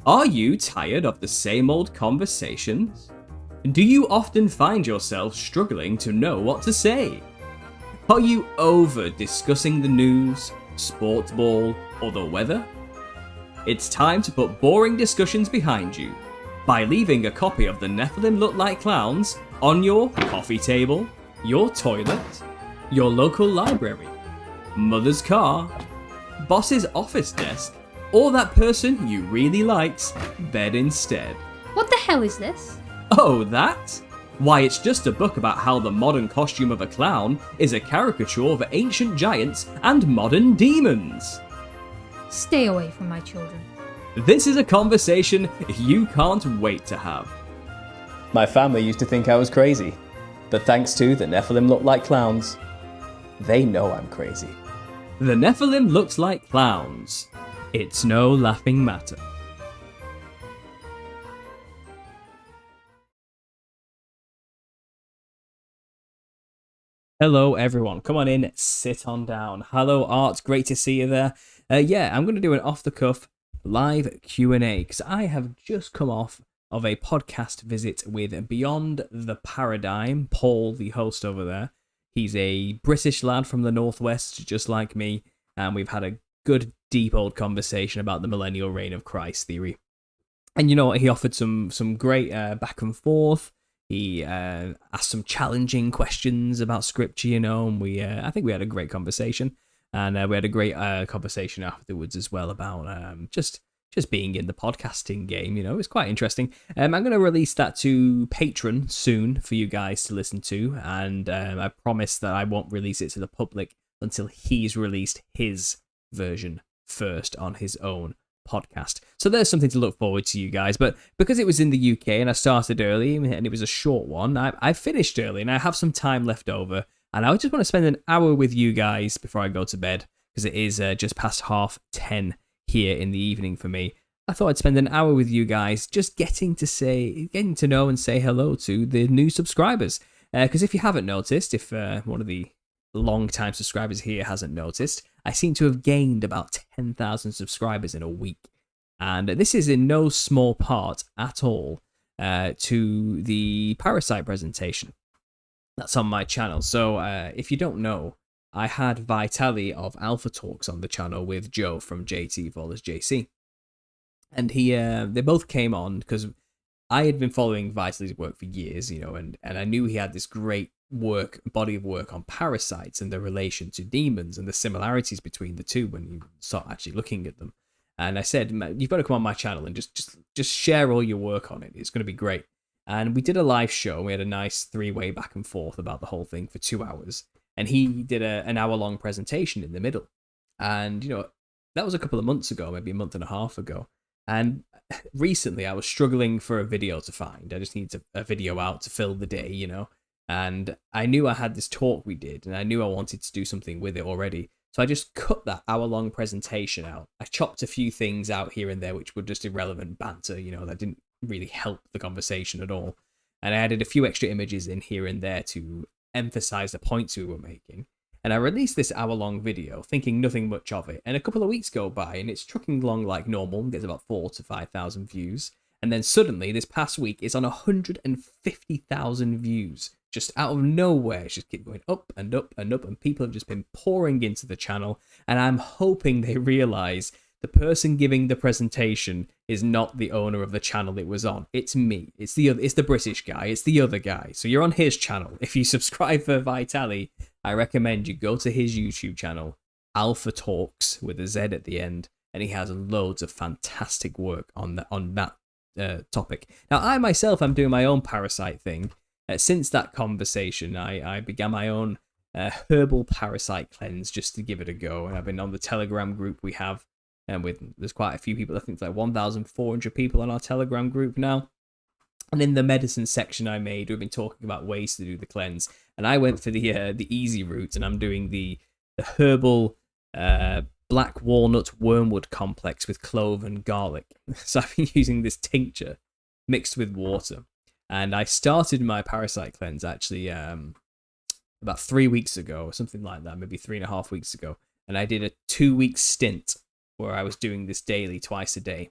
Are you tired of the same old conversations? Do you often find yourself struggling to know what to say? Are you over discussing the news, sports ball, or the weather? It's time to put boring discussions behind you by leaving a copy of The Nephilim Look Like Clowns on your coffee table, your toilet, your local library, mother's car, boss's office desk, or that person you really likes bed instead. What the hell is this? Oh, that? Why, it's just a book about how the modern costume of a clown is a caricature of ancient giants and modern demons. Stay away from my children. This is a conversation you can't wait to have. My family used to think I was crazy, but thanks to The Nephilim Look Like Clowns, they know I'm crazy. The Nephilim looks like clowns. It's no laughing matter. Hello everyone, come on in, sit on down. Hello Art, great to see you there. I'm going to do an off-the-cuff live Q&A because I have just come off of a podcast visit with Beyond the Paradigm, Paul, the host over there. He's a British lad from the Northwest, just like me, and we've had a good, deep old conversation about the millennial reign of Christ theory. And you know what, he offered some great back and forth. He asked some challenging questions about scripture, you know, and I think we had a great conversation. And we had a great conversation afterwards as well about just being in the podcasting game, you know. It's quite interesting. I'm going to release that to Patreon soon for you guys to listen to, and I promise that I won't release it to the public until he's released his version first on his own podcast. So there's something to look forward to, you guys. But because it was in the UK and I started early and it was a short one, I finished early and I have some time left over. And I just want to spend an hour with you guys before I go to bed, because it is just past 10:30 here in the evening for me. I thought I'd spend an hour with you guys just getting to know and say hello to the new subscribers. Because if you haven't noticed, if one of the long-time subscribers here hasn't noticed, I seem to have gained about 10,000 subscribers in a week. And this is in no small part at all to the Parasite presentation that's on my channel. So if you don't know, I had Vitali of Alpha Talks on the channel with Joe from JT Vollers JC. And they both came on because I had been following Vitali's work for years, you know, and I knew he had this great body of work on parasites and their relation to demons and the similarities between the two when you start actually looking at them. And I said, you've got to come on my channel and just share all your work on it. It's going to be great. And we did a live show. We had a nice 3-way back and forth about the whole thing for 2 hours. And he did an hour-long presentation in the middle. And, you know, that was a couple of months ago, maybe a month and a half ago. And recently I was struggling for a video to find. I just needed a video out to fill the day, you know. And I knew I had this talk we did, and I knew I wanted to do something with it already. So I just cut that hour-long presentation out. I chopped a few things out here and there, which were just irrelevant banter, you know, that didn't really help the conversation at all. And I added a few extra images in here and there to emphasize the points we were making. And I released this hour-long video, thinking nothing much of it. And a couple of weeks go by, and it's trucking along like normal. There's about 4,000 to 5,000 views. And then suddenly, this past week, it's on 150,000 views. Just out of nowhere, it's just keep going up and up and up, and people have just been pouring into the channel. And I'm hoping they realize the person giving the presentation is not the owner of the channel it was on. It's me. It's the British guy. It's the other guy. So you're on his channel. If you subscribe for Vitali, I recommend you go to his YouTube channel, Alpha Talks with a Z at the end, and he has loads of fantastic work on that topic. Now, I myself am doing my own Parasite thing. Since that conversation, I began my own herbal parasite cleanse just to give it a go, and I've been on the Telegram group we have, and there's quite a few people. I think it's like 1,400 people on our Telegram group now. And in the medicine section I made, we've been talking about ways to do the cleanse, and I went for the easy route, and I'm doing the herbal black walnut wormwood complex with clove and garlic. So I've been using this tincture mixed with water. And I started my parasite cleanse actually about 3 weeks ago, or something like that, maybe 3.5 weeks ago. And I did a 2-week stint where I was doing this daily, twice a day.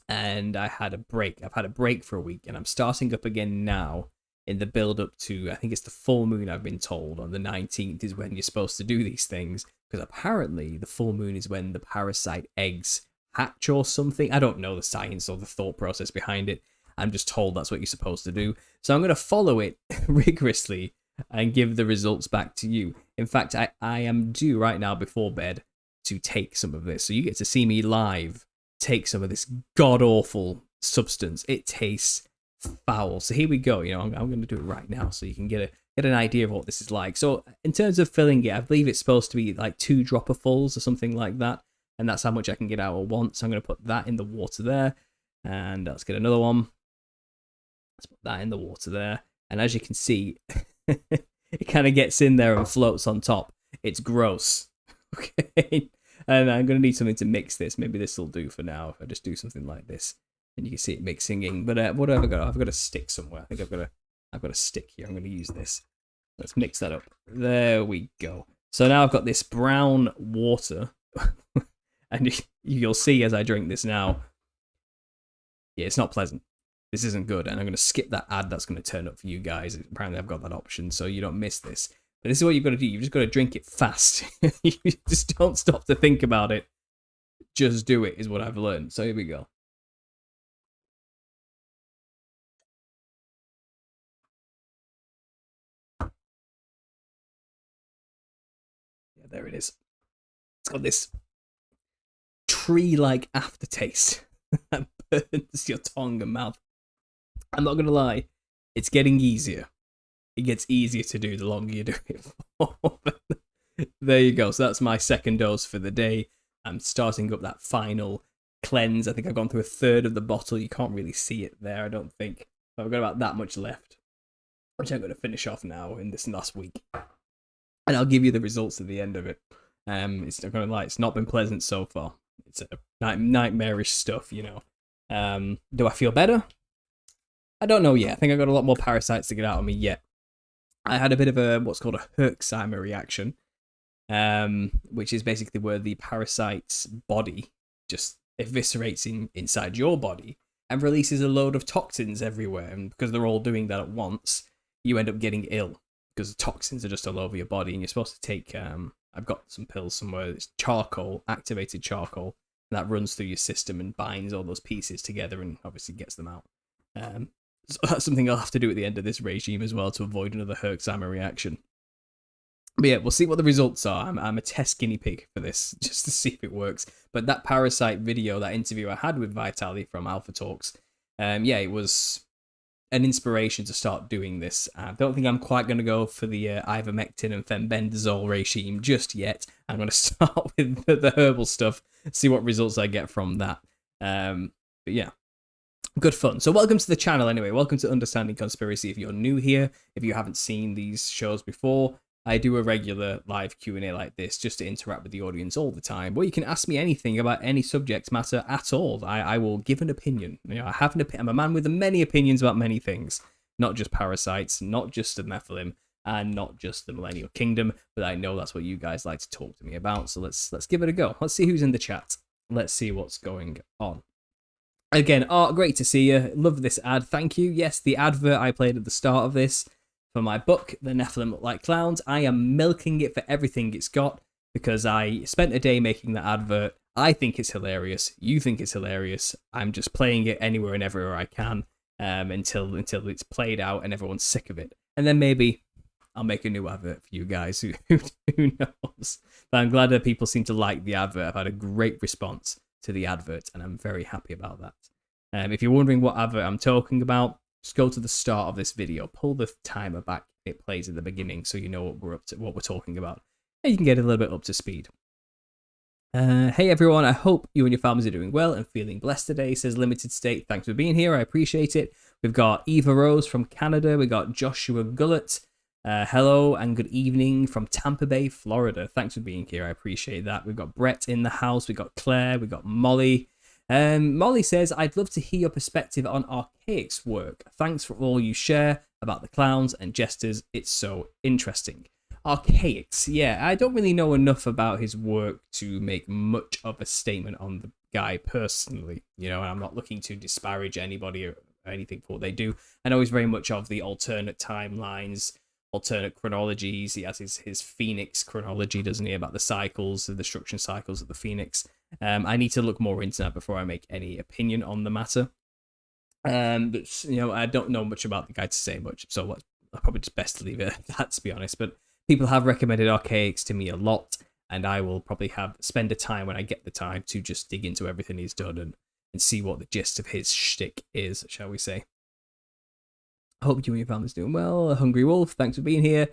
and I had a break. I've had a break for a week, and I'm starting up again now in the build up to, I think it's the full moon. I've been told on the 19th is when you're supposed to do these things, because apparently the full moon is when the parasite eggs hatch or something. I don't know the science or the thought process behind it. I'm just told that's what you're supposed to do. So I'm going to follow it rigorously and give the results back to you. In fact, I am due right now before bed to take some of this. So you get to see me live take some of this god-awful substance. It tastes foul. So here we go. You know, I'm going to do it right now so you can get an idea of what this is like. So in terms of filling it, I believe it's supposed to be like 2 dropperfuls or something like that. And that's how much I can get out at once. So I'm going to put that in the water there. And let's get another one. Let's put that in the water there. And as you can see, it kind of gets in there and floats on top. It's gross. Okay. And I'm going to need something to mix this. Maybe this will do for now if I just do something like this. And you can see it mixing in. But what have I got? I've got a stick somewhere. I think I've got a stick here. I'm going to use this. Let's mix that up. There we go. So now I've got this brown water. And you'll see as I drink this now, yeah, it's not pleasant. This isn't good, and I'm going to skip that ad that's going to turn up for you guys. Apparently I've got that option, so you don't miss this. But this is what you've got to do. You've just got to drink it fast. You just don't stop to think about it. Just do it, is what I've learned. So here we go. Yeah, there it is. It's got this tree-like aftertaste that burns your tongue and mouth. I'm not going to lie, it's getting easier. It gets easier to do the longer you do it for. There you go. So that's my second dose for the day. I'm starting up that final cleanse. I think I've gone through a third of the bottle. You can't really see it there, I don't think. I've got about that much left, which I'm going to finish off now in this last week. And I'll give you the results at the end of it. It's not going to lie, it's not been pleasant so far. It's nightmarish stuff, you know. Do I feel better? I don't know yet. I think I've got a lot more parasites to get out of me yet. I had a bit of a what's called a Herxheimer reaction, which is basically where the parasite's body just eviscerates inside your body and releases a load of toxins everywhere. And because they're all doing that at once, you end up getting ill because the toxins are just all over your body. And you're supposed to take, I've got some pills somewhere, it's charcoal, activated charcoal, and that runs through your system and binds all those pieces together and obviously gets them out. So that's something I'll have to do at the end of this regime as well to avoid another Herxheimer reaction. But yeah, we'll see what the results are. I'm a test guinea pig for this, just to see if it works. But that Parasite video, that interview I had with Vitaly from Alpha Talks, yeah, it was an inspiration to start doing this. I don't think I'm quite going to go for the ivermectin and fenbendazole regime just yet. I'm going to start with the herbal stuff, see what results I get from that. But yeah. Good fun. So welcome to the channel anyway. Welcome to Understanding Conspiracy. If you're new here, if you haven't seen these shows before, I do a regular live Q&A like this just to interact with the audience all the time. Where you can ask me anything about any subject matter at all. I will give an opinion. You know, I have an opinion. I'm a man with many opinions about many things. Not just parasites, not just the Nephilim, and not just the Millennial Kingdom. But I know that's what you guys like to talk to me about. So let's give it a go. Let's see who's in the chat. Let's see what's going on. Again, Art, great to see you. Love this ad. Thank you. Yes, the advert I played at the start of this for my book, The Nephilim Look Like Clowns. I am milking it for everything it's got because I spent a day making that advert. I think it's hilarious. You think it's hilarious. I'm just playing it anywhere and everywhere I can until it's played out and everyone's sick of it. And then maybe I'll make a new advert for you guys. Who knows? But I'm glad that people seem to like the advert. I've had a great response to the advert, and I'm very happy about that. If you're wondering what advert I'm talking about, just go to the start of this video, pull the timer back, it plays at the beginning, so you know what we're up to, what we're talking about, and you can get a little bit up to speed. Hey everyone, I hope you and your families are doing well and feeling blessed today, says Limited State. Thanks for being here, I appreciate it. We've got Eva Rose from Canada, we got Joshua Gullett. Hello and good evening from Tampa Bay, Florida. Thanks for being here. I appreciate that. We've got Brett in the house. We've got Claire. We've got Molly. Molly says, I'd love to hear your perspective on Archaic's work. Thanks for all you share about the clowns and jesters. It's so interesting. Archaic's, yeah, I don't really know enough about his work to make much of a statement on the guy personally, and I'm not looking to disparage anybody or anything for what they do. I know he's very much of the alternate timelines, alternate chronologies. He has his Phoenix chronology, doesn't he, about the cycles, the destruction cycles of the Phoenix. I need to look more into that before I make any opinion on the matter. But I don't know much about the guy to say much, so I'll probably just best to leave it at that, to be honest. But people have recommended Archaics to me a lot, and I will probably spend a time when I get the time to just dig into everything he's done and see what the gist of his shtick is, shall we say. I hope you and your family's doing well. Hungry Wolf, thanks for being here.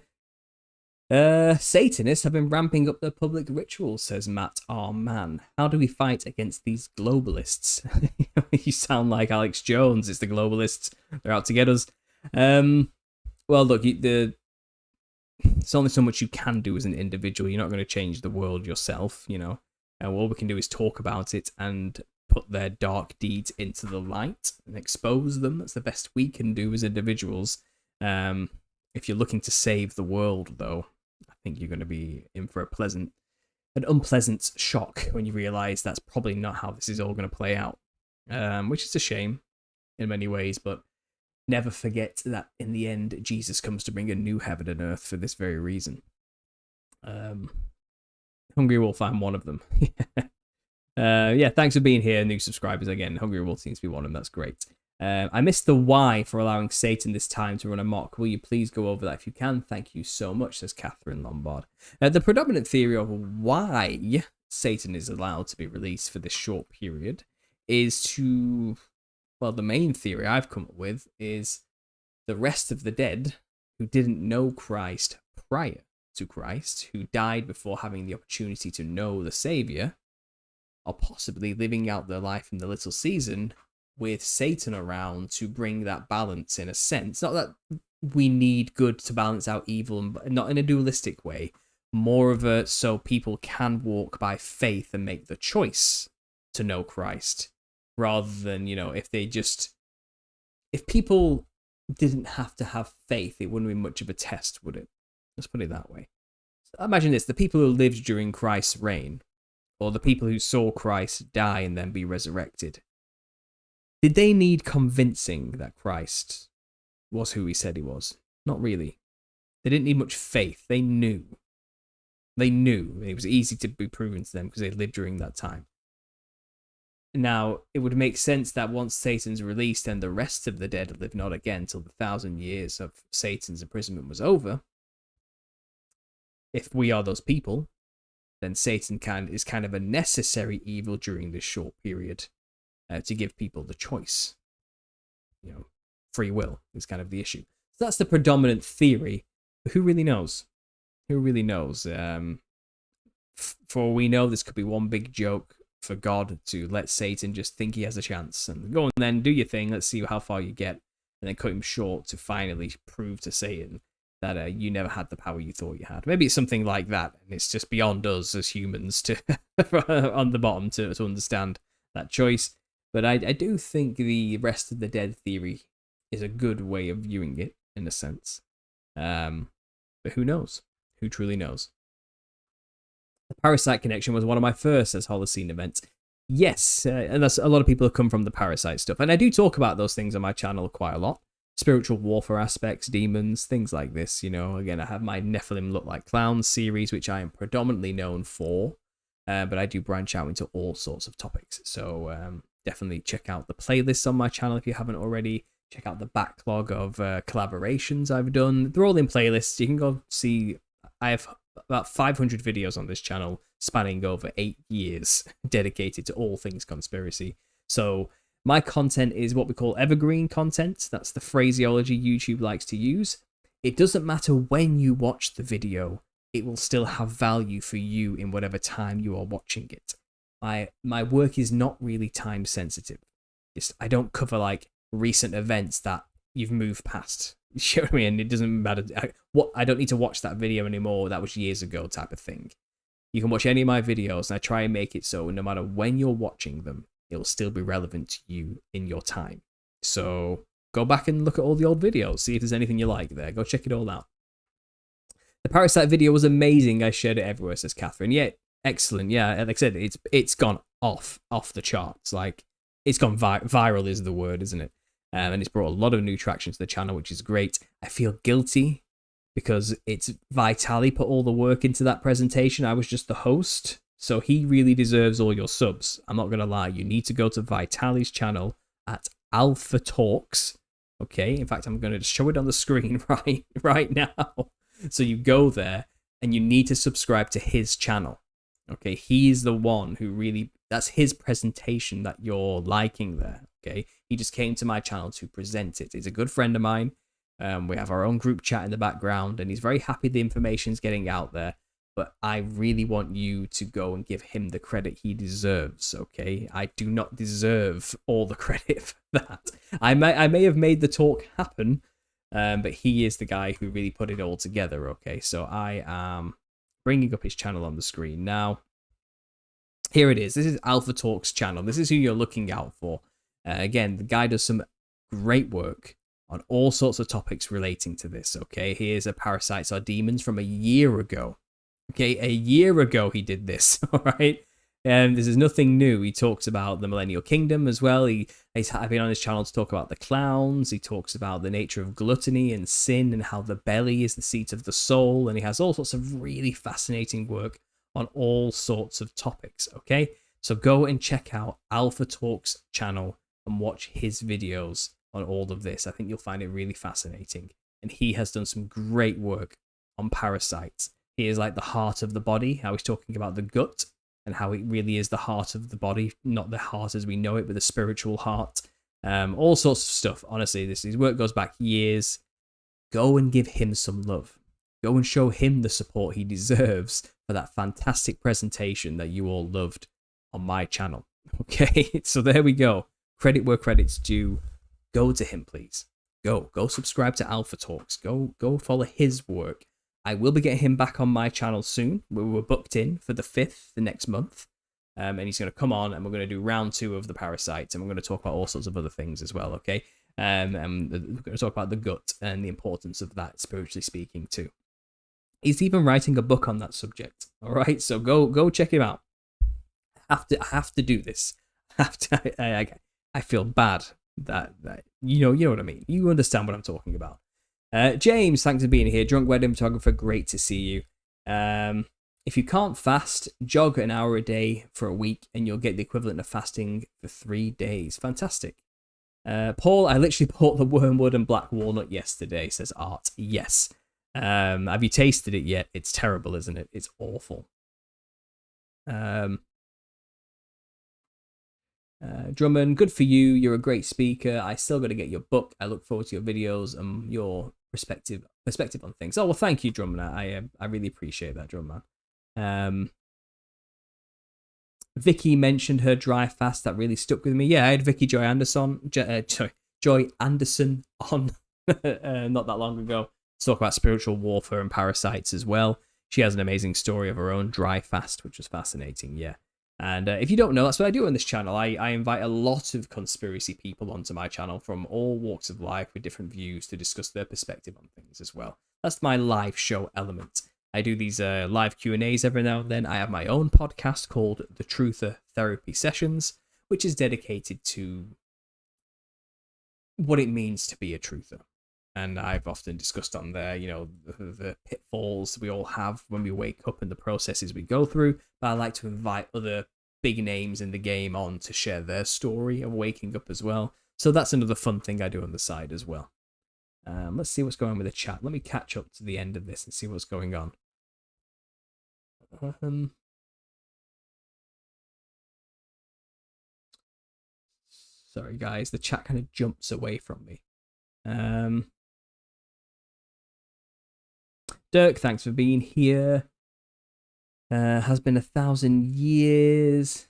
Satanists have been ramping up their public rituals, says Matt R. Man. How do we fight against these globalists? You sound like Alex Jones. It's the globalists. They're out to get us. Well, look, there's only so much you can do as an individual. You're not going to change the world yourself, and all we can do is talk about it and put their dark deeds into the light and expose them. That's the best we can do as individuals. If you're looking to save the world, though, I think you're going to be in for an unpleasant shock when you realize that's probably not how this is all going to play out, which is a shame in many ways, but never forget that in the end, Jesus comes to bring a new heaven and earth for this very reason. Hungry Wolf, I'm one of them. Yeah, thanks for being here, new subscribers again. Hungry Wolf seems to be one of them. That's great. I missed the why for allowing Satan this time to run amok. Will you please go over that if you can? Thank you so much, says Catherine Lombard. The predominant theory of why Satan is allowed to be released for this short period is the main theory I've come up with is the rest of the dead who didn't know Christ prior to Christ, who died before having the opportunity to know the Savior, are possibly living out their life in the little season with Satan around to bring that balance, in a sense. Not that we need good to balance out evil, and not in a dualistic way. More of a so people can walk by faith and make the choice to know Christ, rather than, if people didn't have to have faith, it wouldn't be much of a test, would it? Let's put it that way. So imagine this: the people who lived during Christ's reign, or the people who saw Christ die and then be resurrected, did they need convincing that Christ was who he said he was? Not really. They didn't need much faith. They knew. It was easy to be proven to them because they lived during that time. Now, it would make sense that once Satan's released, then the rest of the dead live not again till the 1,000 years of Satan's imprisonment was over. If we are those people, then Satan is kind of a necessary evil during this short period to give people the choice. Free will is kind of the issue. So that's the predominant theory. But who really knows? Who really knows? For all we know, this could be one big joke for God to let Satan just think he has a chance and go on then, do your thing, let's see how far you get, and then cut him short to finally prove to Satan that you never had the power you thought you had. Maybe it's something like that, and it's just beyond us as humans to on the bottom to understand that choice. But I do think the rest of the dead theory is a good way of viewing it, in a sense. But who knows? Who truly knows? The Parasite connection was one of my first as Holocene events. Yes, and that's a lot of people have come from the Parasite stuff. And I do talk about those things on my channel quite a lot. Spiritual warfare aspects, demons, things like this. Again, I have my Nephilim Look Like Clowns series, which I am predominantly known for. But I do branch out into all sorts of topics. So definitely check out the playlists on my channel if you haven't already. Check out the backlog of collaborations I've done. They're all in playlists. You can go see. I have about 500 videos on this channel spanning over 8 years dedicated to all things conspiracy. So my content is what we call evergreen content. That's the phraseology YouTube likes to use. It doesn't matter when you watch the video. It will still have value for you in whatever time you are watching it. My work is not really time sensitive. I don't cover like recent events that you've moved past. You know what I mean? It doesn't matter. I don't need to watch that video anymore. That was years ago type of thing. You can watch any of my videos, and I try and make it so no matter when you're watching them, it will still be relevant to you in your time. So go back and look at all the old videos. See if there's anything you like there. Go check it all out. The Parasite video was amazing. I shared it everywhere, says Catherine. Yeah, Excellent. Yeah, like I said, it's gone off the charts. Like it's gone viral is the word, isn't it? And it's brought a lot of new traction to the channel, which is great. I feel guilty because it's Vitali put all the work into that presentation. I was just the host, so he really deserves all your subs. I'm not gonna lie. You need to go to Vitali's channel at Alpha Talks. Okay. In fact, I'm gonna just show it on the screen right now. So you go there and you need to subscribe to his channel. Okay, he's the one who really, that's his presentation that you're liking there. Okay, he just came to my channel to present it. He's a good friend of mine. We have our own group chat in the background, and he's very happy the information's getting out there. But I really want you to go and give him the credit he deserves. Okay, I do not deserve all the credit for that. I may have made the talk happen, but he is the guy who really put it all together. Okay, so I am bringing up his channel on the screen now. Here it is. This is Alpha Talks channel. This is who you're looking out for. Again, the guy does some great work on all sorts of topics relating to this. Okay, here's a Parasites Are Demons from a year ago. Okay, a year ago he did this. All right, and this is nothing new. He talks about the Millennial Kingdom as well. He's been on his channel to talk about the clowns. He talks about the nature of gluttony and sin and how the belly is the seat of the soul. And he has all sorts of really fascinating work on all sorts of topics. Okay, so go and check out Alpha Talks channel and watch his videos on all of this. I think you'll find it really fascinating. And he has done some great work on parasites. He is like the heart of the body, how he's talking about the gut and how it really is the heart of the body, not the heart as we know it, but the spiritual heart. All sorts of stuff. Honestly, his work goes back years. Go and give him some love. Go and show him the support he deserves for that fantastic presentation that you all loved on my channel. Okay, so there we go. Credit where credit's due. Go to him, please. Go subscribe to Alpha Talks. Go follow his work. I will be getting him back on my channel soon. We were booked in for the 5th, the next month. And he's going to come on and we're going to do round 2 of the Parasites. And we're going to talk about all sorts of other things as well, okay? And we're going to talk about the gut and the importance of that, spiritually speaking, too. He's even writing a book on that subject. All right, so go check him out. I have to do this. I feel bad that you know what I mean. You understand what I'm talking about. James, thanks for being here. Drunk Wedding Photographer, great to see you. If you can't fast, jog an hour a day for a week and you'll get the equivalent of fasting for 3 days. Fantastic. Paul, I literally bought the wormwood and black walnut yesterday, says Art. Yes. Have you tasted it yet? It's terrible, isn't it? It's awful. Drummond, good for you. You're a great speaker. I still got to get your book. I look forward to your videos and your perspective on things. Oh, well, thank you, Drummond. I really appreciate that, Drummond. Vicky mentioned her dry fast. That really stuck with me. Yeah, I had Vicky Joy Anderson on not that long ago to talk about spiritual warfare and parasites as well. She has an amazing story of her own dry fast, which was fascinating. Yeah. And if you don't know, that's what I do on this channel. I invite a lot of conspiracy people onto my channel from all walks of life with different views to discuss their perspective on things as well. That's my live show element. I do these live Q&As every now and then. I have my own podcast called The Truther Therapy Sessions, which is dedicated to what it means to be a truther. And I've often discussed on there, the pitfalls we all have when we wake up and the processes we go through. But I like to invite other big names in the game on to share their story of waking up as well. So that's another fun thing I do on the side as well. Let's see what's going on with the chat. Let me catch up to the end of this and see what's going on. Sorry, guys. The chat kind of jumps away from me. Dirk, thanks for being here. Has been 1,000 years.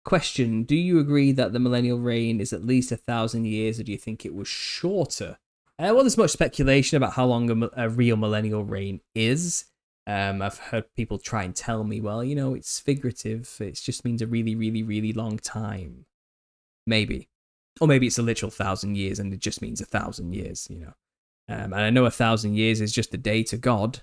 Question, do you agree that the millennial reign is at least 1,000 years, or do you think it was shorter? Well, there's much speculation about how long a real millennial reign is. I've heard people try and tell me, well, it's figurative. It just means a really, really, really long time. Maybe. Or maybe it's a literal 1,000 years and it just means 1,000 years, And I know 1,000 years is just a day to God.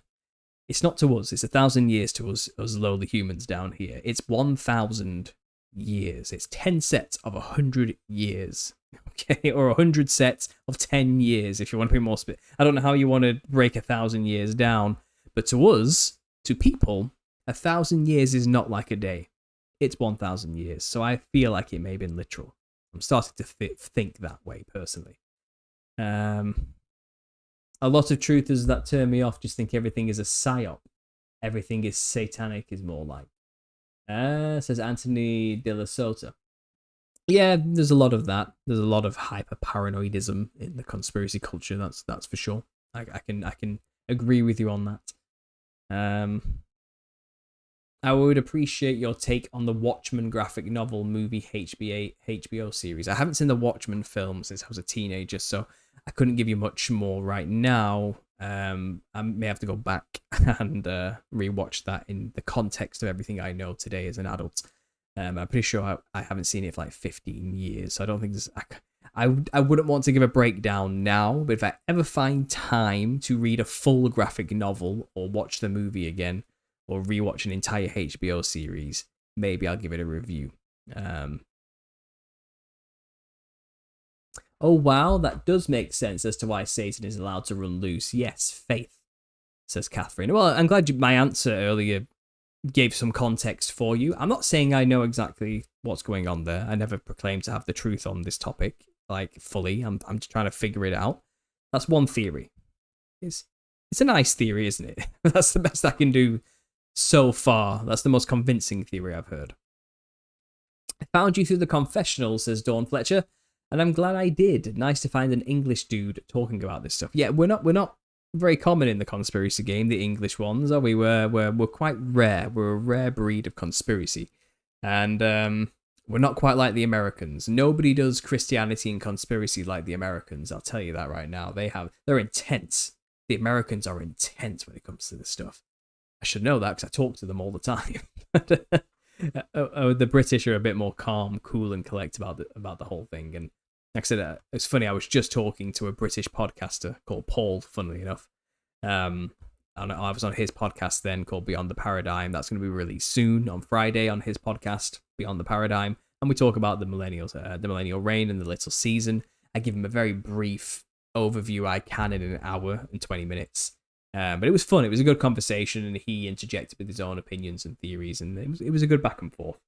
It's not to us. It's 1,000 years to us lowly humans down here. It's 1,000 years. It's 10 sets of 100 years. Okay, or 100 sets of 10 years, if you want to be more specific. I don't know how you want to break 1,000 years down, but to us, to people, 1,000 years is not like a day. It's 1,000 years. So I feel like it may have been literal. I'm starting to think that way personally. A lot of truthers that turn me off just think everything is a psyop. Everything is satanic is more like. Says Anthony De La Sota. Yeah, there's a lot of that. There's a lot of hyper paranoidism in the conspiracy culture. That's for sure. I can agree with you on that. I would appreciate your take on the Watchmen graphic novel movie HBO series. I haven't seen the Watchmen film since I was a teenager, so I couldn't give you much more right now. I may have to go back and rewatch that in the context of everything I know today as an adult. I'm pretty sure I haven't seen it for like 15 years, so I don't think there's... I wouldn't want to give a breakdown now, but if I ever find time to read a full graphic novel or watch the movie again or rewatch an entire HBO series, maybe I'll give it a review. Oh wow, that does make sense as to why Satan is allowed to run loose. Yes, faith, says Catherine. Well, I'm glad my answer earlier gave some context for you. I'm not saying I know exactly what's going on there. I never proclaimed to have the truth on this topic, like fully. I'm just trying to figure it out. That's one theory. It's a nice theory, isn't it? That's the best I can do so far. That's the most convincing theory I've heard. I found you through the confessional, says Dawn Fletcher, and I'm glad I did. Nice to find an English dude talking about this stuff. Yeah, we're not very common in the conspiracy game, the English ones, are we? We're quite rare. We're a rare breed of conspiracy. And we're not quite like the Americans. Nobody does Christianity and conspiracy like the Americans, I'll tell you that right now. They're intense. The Americans are intense when it comes to this stuff. I should know that because I talk to them all the time. The British are a bit more calm, cool, and collect about the whole thing. And like I said, it's funny, I was just talking to a British podcaster called Paul, funnily enough. And I was on his podcast then called Beyond the Paradigm. That's going to be released soon on Friday on his podcast, Beyond the Paradigm. And we talk about the millennials, the millennial reign and the little season. I give him a very brief overview I can in an hour and 20 minutes. But it was fun. It was a good conversation, and he interjected with his own opinions and theories, and it was a good back and forth.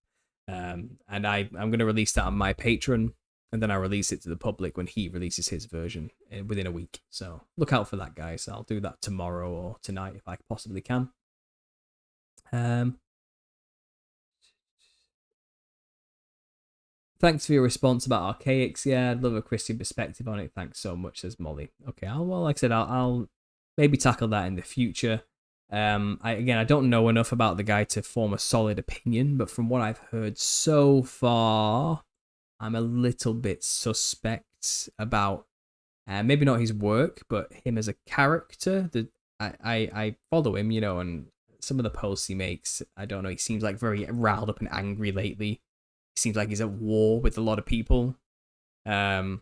And I'm going to release that on my Patreon, and then I release it to the public when he releases his version within a week. So look out for that, guys. I'll do that tomorrow or tonight if I possibly can. Thanks for your response about archaics. Yeah, I'd love a Christian perspective on it. Thanks so much, says Molly. Okay, like I said, I'll maybe tackle that in the future. I don't know enough about the guy to form a solid opinion, but from what I've heard so far, I'm a little bit suspect about maybe not his work, but him as a character. I follow him, and some of the posts he makes, I don't know, he seems like very riled up and angry lately. He seems like he's at war with a lot of people. And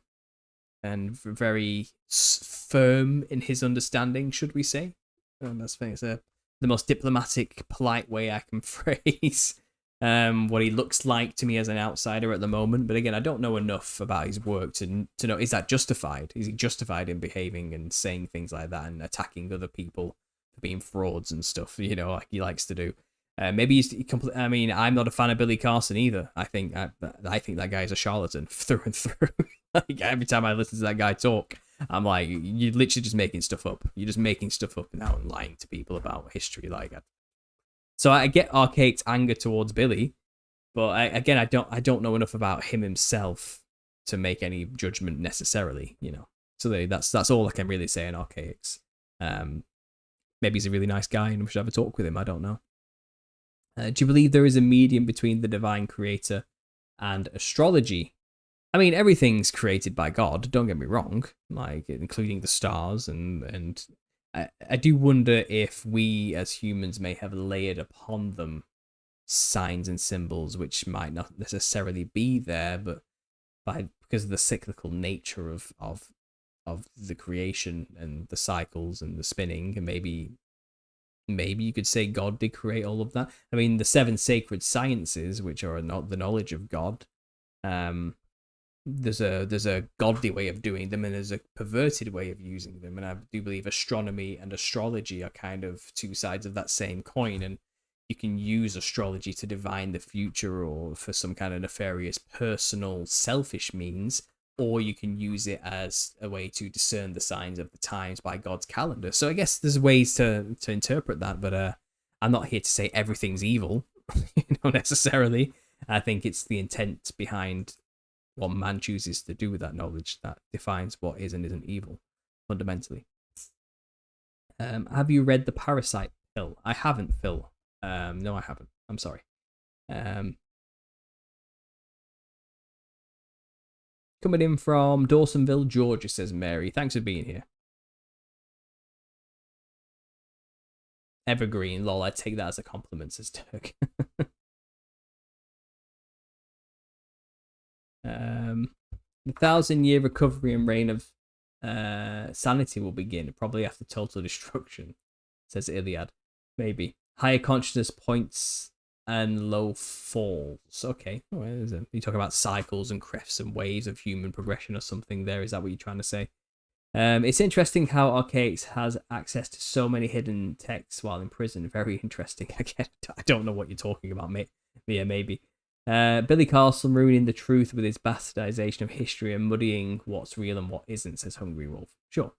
very firm in his understanding, should we say? That's the most diplomatic, polite way I can phrase what he looks like to me as an outsider at the moment. But again, I don't know enough about his work to know, is that justified? Is he justified in behaving and saying things like that and attacking other people for being frauds and stuff, like he likes to do? Maybe I'm not a fan of Billy Carson either. I think that guy is a charlatan through and through. Like every time I listen to that guy talk, I'm like, you're literally just making stuff up. You're just making stuff up now and lying to people about history like that. So I get Archaic's anger towards Billy, but I don't know enough about him himself to make any judgment necessarily. So that's all I can really say on Archaic's. Maybe he's a really nice guy and we should have a talk with him. I don't know. Do you believe there is a medium between the divine creator and astrology? I mean, everything's created by God, don't get me wrong, like including the stars, and I do wonder if we as humans may have layered upon them signs and symbols which might not necessarily be there, but because of the cyclical nature of the creation and the cycles and the spinning, and maybe maybe you could say God did create all of that. I mean, the 7 sacred sciences, which are not the knowledge of God, there's a godly way of doing them, and there's a perverted way of using them. And I do believe astronomy and astrology are kind of 2 sides of that same coin. And you can use astrology to divine the future or for some kind of nefarious, personal, selfish means, or you can use it as a way to discern the signs of the times by God's calendar. So I guess there's ways to interpret that, but I'm not here to say everything's evil, necessarily. I think it's the intent behind what man chooses to do with that knowledge that defines what is and isn't evil, fundamentally. Have you read The Parasite, Phil? I haven't, Phil. No, I haven't. I'm sorry. Coming in from Dawsonville, Georgia, says Mary. Thanks for being here. Evergreen, lol. I take that as a compliment, says Turk. The 1,000-year recovery and reign of sanity will begin, probably after total destruction, says Iliad. Maybe. Higher consciousness points and low falls. Okay. Oh, you talking about cycles and crests and waves of human progression or something there? Is that what you're trying to say? It's interesting how Archaics has access to so many hidden texts while in prison. Very interesting. Again, I don't know what you're talking about, mate. Yeah, maybe. Billy Carlson ruining the truth with his bastardization of history and muddying what's real and what isn't, says Hungry Wolf. Sure.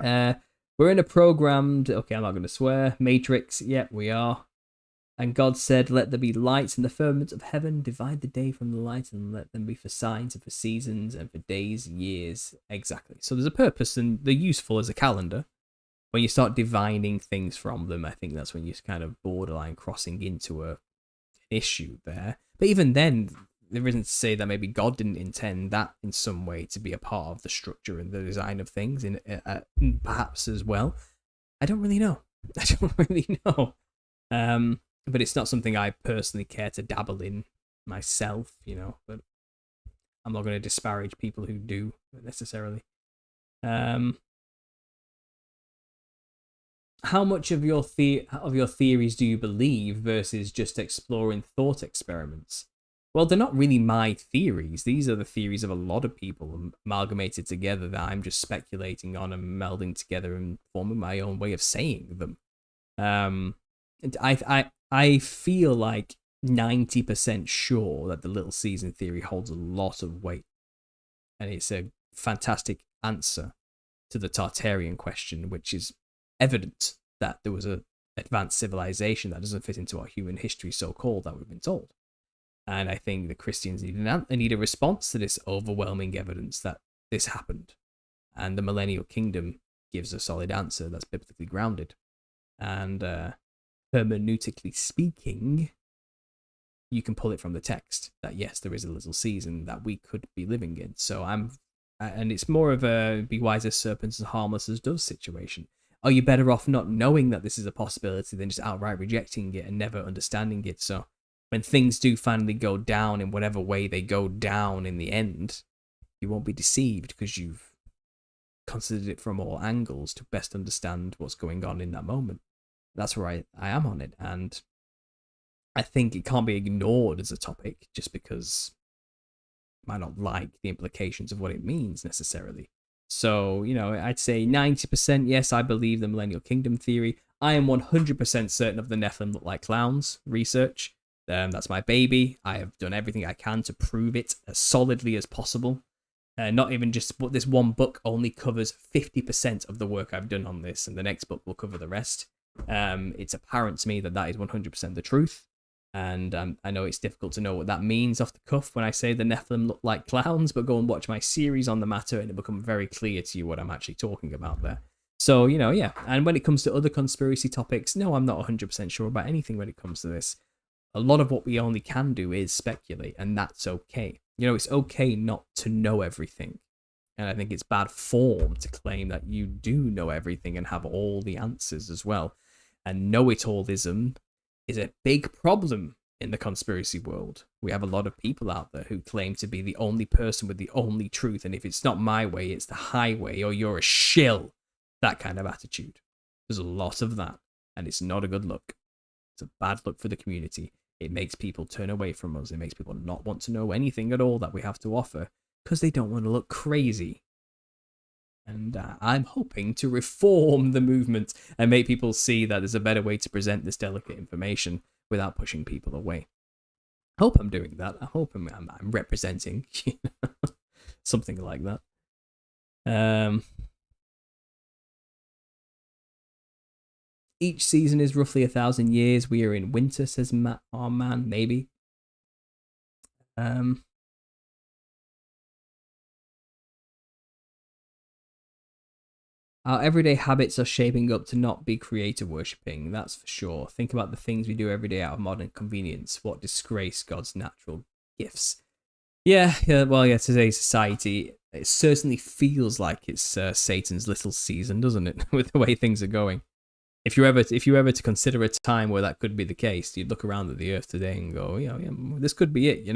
We're in a programmed, okay, I'm not going to swear, Matrix. Yep, we are. And God said, let there be lights in the firmament of heaven, divide the day from the light, and let them be for signs and for seasons and for days, years. Exactly. So there's a purpose, and they're useful as a calendar. When you start divining things from them, I think that's when you're kind of borderline crossing into an issue there. But even then, there isn't to say that maybe God didn't intend that in some way to be a part of the structure and the design of things, in perhaps as well. I don't really know. But it's not something I personally care to dabble in myself, but I'm not going to disparage people who do necessarily. How much of your theories do you believe versus just exploring thought experiments? Well, they're not really my theories. These are the theories of a lot of people amalgamated together that I'm just speculating on and melding together and forming my own way of saying them. I feel like 90% sure that the little season theory holds a lot of weight. And it's a fantastic answer to the Tartarian question, which is evident that there was an advanced civilization that doesn't fit into our human history, so-called, that we've been told. And I think the Christians need a response to this overwhelming evidence that this happened. And the Millennial Kingdom gives a solid answer that's biblically grounded. And hermeneutically speaking, you can pull it from the text that yes, there is a little season that we could be living in. So and it's more of a be wise as serpents and harmless as doves situation. Are you better off not knowing that this is a possibility than just outright rejecting it and never understanding it? So when things do finally go down in whatever way they go down in the end, you won't be deceived because you've considered it from all angles to best understand what's going on in that moment. That's where I am on it. And I think it can't be ignored as a topic just because I might not like the implications of what it means necessarily. So, I'd say 90% yes, I believe the Millennial Kingdom theory. I am 100% certain of the Nephilim look like clowns research. That's my baby. I have done everything I can to prove it as solidly as possible. Not even just this one book only covers 50% of the work I've done on this, and the next book will cover the rest. It's apparent to me that is 100% the truth. And I know it's difficult to know what that means off the cuff when I say the Nephilim look like clowns, but go and watch my series on the matter and it'll become very clear to you what I'm actually talking about there. So, yeah. And when it comes to other conspiracy topics, no, I'm not 100% sure about anything when it comes to this. A lot of what we only can do is speculate, and that's okay. It's okay not to know everything. And I think it's bad form to claim that you do know everything and have all the answers as well. And know-it-allism is a big problem in the conspiracy world. We have a lot of people out there who claim to be the only person with the only truth. And if it's not my way, it's the highway, or you're a shill. That kind of attitude. There's a lot of that. and it's not a good look. It's a bad look for the community. It makes people turn away from us. It makes people not want to know anything at all that we have to offer because they don't want to look crazy. And I'm hoping to reform the movement and make people see that there's a better way to present this delicate information without pushing people away. I hope I'm doing that. I hope I'm representing something like that. Each season is roughly 1,000 years. We are in winter, says Matt. Oh man, maybe. Our everyday habits are shaping up to not be creator worshipping, that's for sure. Think about the things we do every day out of modern convenience. What disgrace God's natural gifts. Yeah, today's society, it certainly feels like it's Satan's little season, doesn't it? With the way things are going. If you ever to consider a time where that could be the case, you'd look around at the earth today and go, yeah, this could be it,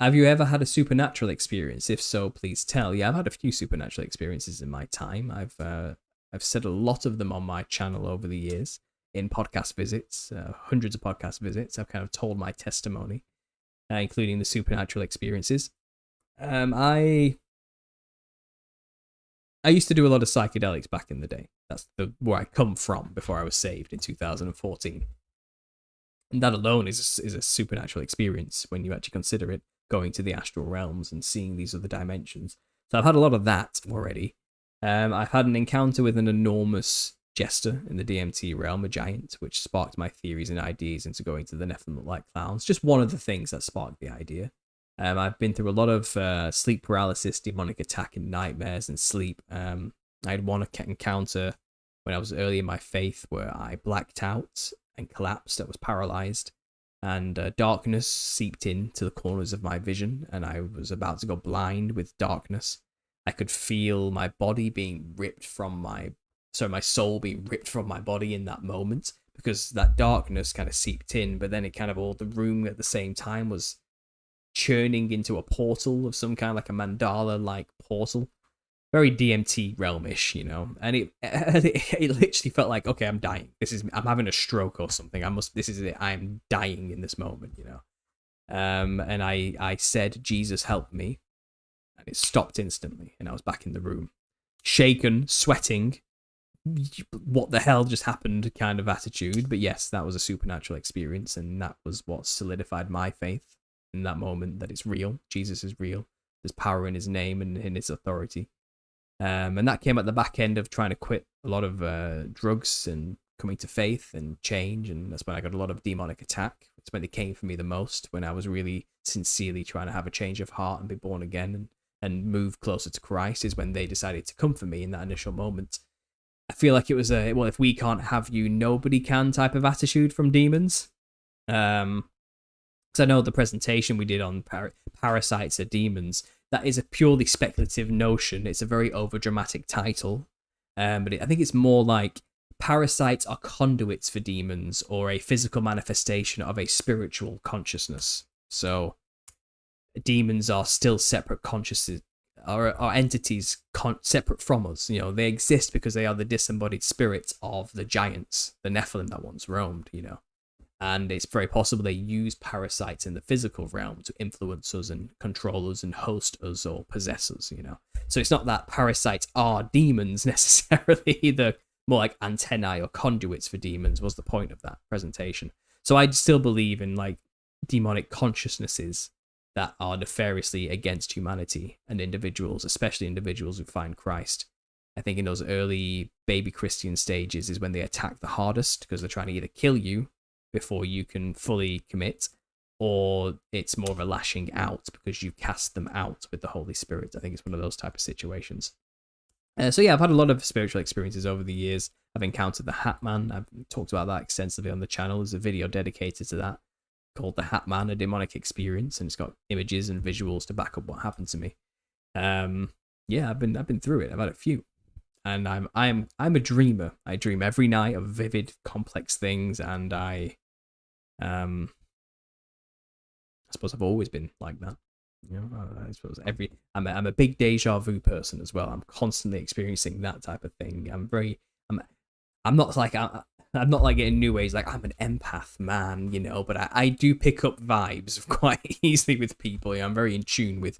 Have you ever had a supernatural experience? If so, please tell. Yeah, I've had a few supernatural experiences in my time. I've said a lot of them on my channel over the years in podcast visits, hundreds of podcast visits. I've kind of told my testimony, including the supernatural experiences. I used to do a lot of psychedelics back in the day. That's where I come from before I was saved in 2014. And that alone is a supernatural experience when you actually consider it, going to the astral realms and seeing these other dimensions. So I've had a lot of that already. I've had an encounter with an enormous jester in the DMT realm, a giant, which sparked my theories and ideas into going to the Nephilim like clowns. Just one of the things that sparked the idea. I've been through a lot of sleep paralysis, demonic attack, and nightmares and sleep. I had one encounter when I was early in my faith where I blacked out and collapsed. I was paralyzed, and darkness seeped into the corners of my vision, and I was about to go blind with darkness. I could feel my body being ripped from my soul being ripped from my body in that moment, because that darkness kind of seeped in, but then it kind of all the room at the same time was churning into a portal of some kind, like a mandala-like portal. Very DMT realm-ish, and it literally felt like, okay, I'm dying. I'm having a stroke or something. This is it. I'm dying in this moment, And I said, Jesus, help me. And it stopped instantly, and I was back in the room. Shaken, sweating, what the hell just happened kind of attitude. But yes, that was a supernatural experience, and that was what solidified my faith in that moment, that it's real. Jesus is real. There's power in his name and in his authority. And that came at the back end of trying to quit a lot of drugs and coming to faith and change. And that's when I got a lot of demonic attack. It's when they came for me the most, when I was really sincerely trying to have a change of heart and be born again and move closer to Christ, is when they decided to come for me in that initial moment. I feel like it was a, well, if we can't have you, nobody can type of attitude from demons. Because I know the presentation we did on Parasites are Demons, that is a purely speculative notion. It's a very overdramatic title. But I think it's more like parasites are conduits for demons, or a physical manifestation of a spiritual consciousness. So demons are still separate consciousness, are entities separate from us. They exist because they are the disembodied spirits of the giants, the Nephilim that once roamed, And it's very possible they use parasites in the physical realm to influence us and control us and host us or possess us, So it's not that parasites are demons necessarily. They're more like antennae or conduits for demons was the point of that presentation. So I still believe in like demonic consciousnesses that are nefariously against humanity and individuals, especially individuals who find Christ. I think in those early baby Christian stages is when they attack the hardest, because they're trying to either kill you before you can fully commit, or it's more of a lashing out because you cast them out with the Holy Spirit. I think it's one of those type of situations. So yeah, I've had a lot of spiritual experiences over the years. I've encountered the Hat Man. I've talked about that extensively on the channel. There's a video dedicated to that called The Hat Man, a demonic experience, and it's got images and visuals to back up what happened to me. Yeah, I've been through it. I've had a few. And I'm a dreamer. I dream every night of vivid, complex things, and I suppose I've always been like that. I suppose I'm a big deja vu person as well. I'm constantly experiencing that type of thing. I'm not like I'm not like in new ways like I'm an empath man, you know, but I do pick up vibes quite easily with people. You know, I'm very in tune with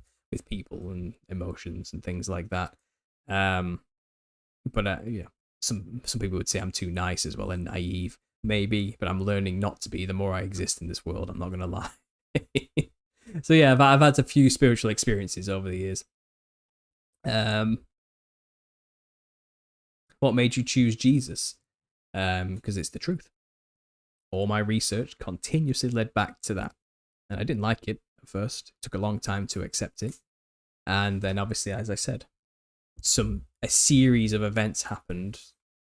people and emotions and things like that. But yeah, some people would say I'm too nice as well and naive, maybe, but I'm learning not to be the more I exist in this world. I'm not gonna lie. So yeah, I've had a few spiritual experiences over the years. What made you choose Jesus? Because it's the truth. All my research continuously led back to that, and I didn't like it at first. It took a long time to accept it, and then obviously, as I said, a series of events happened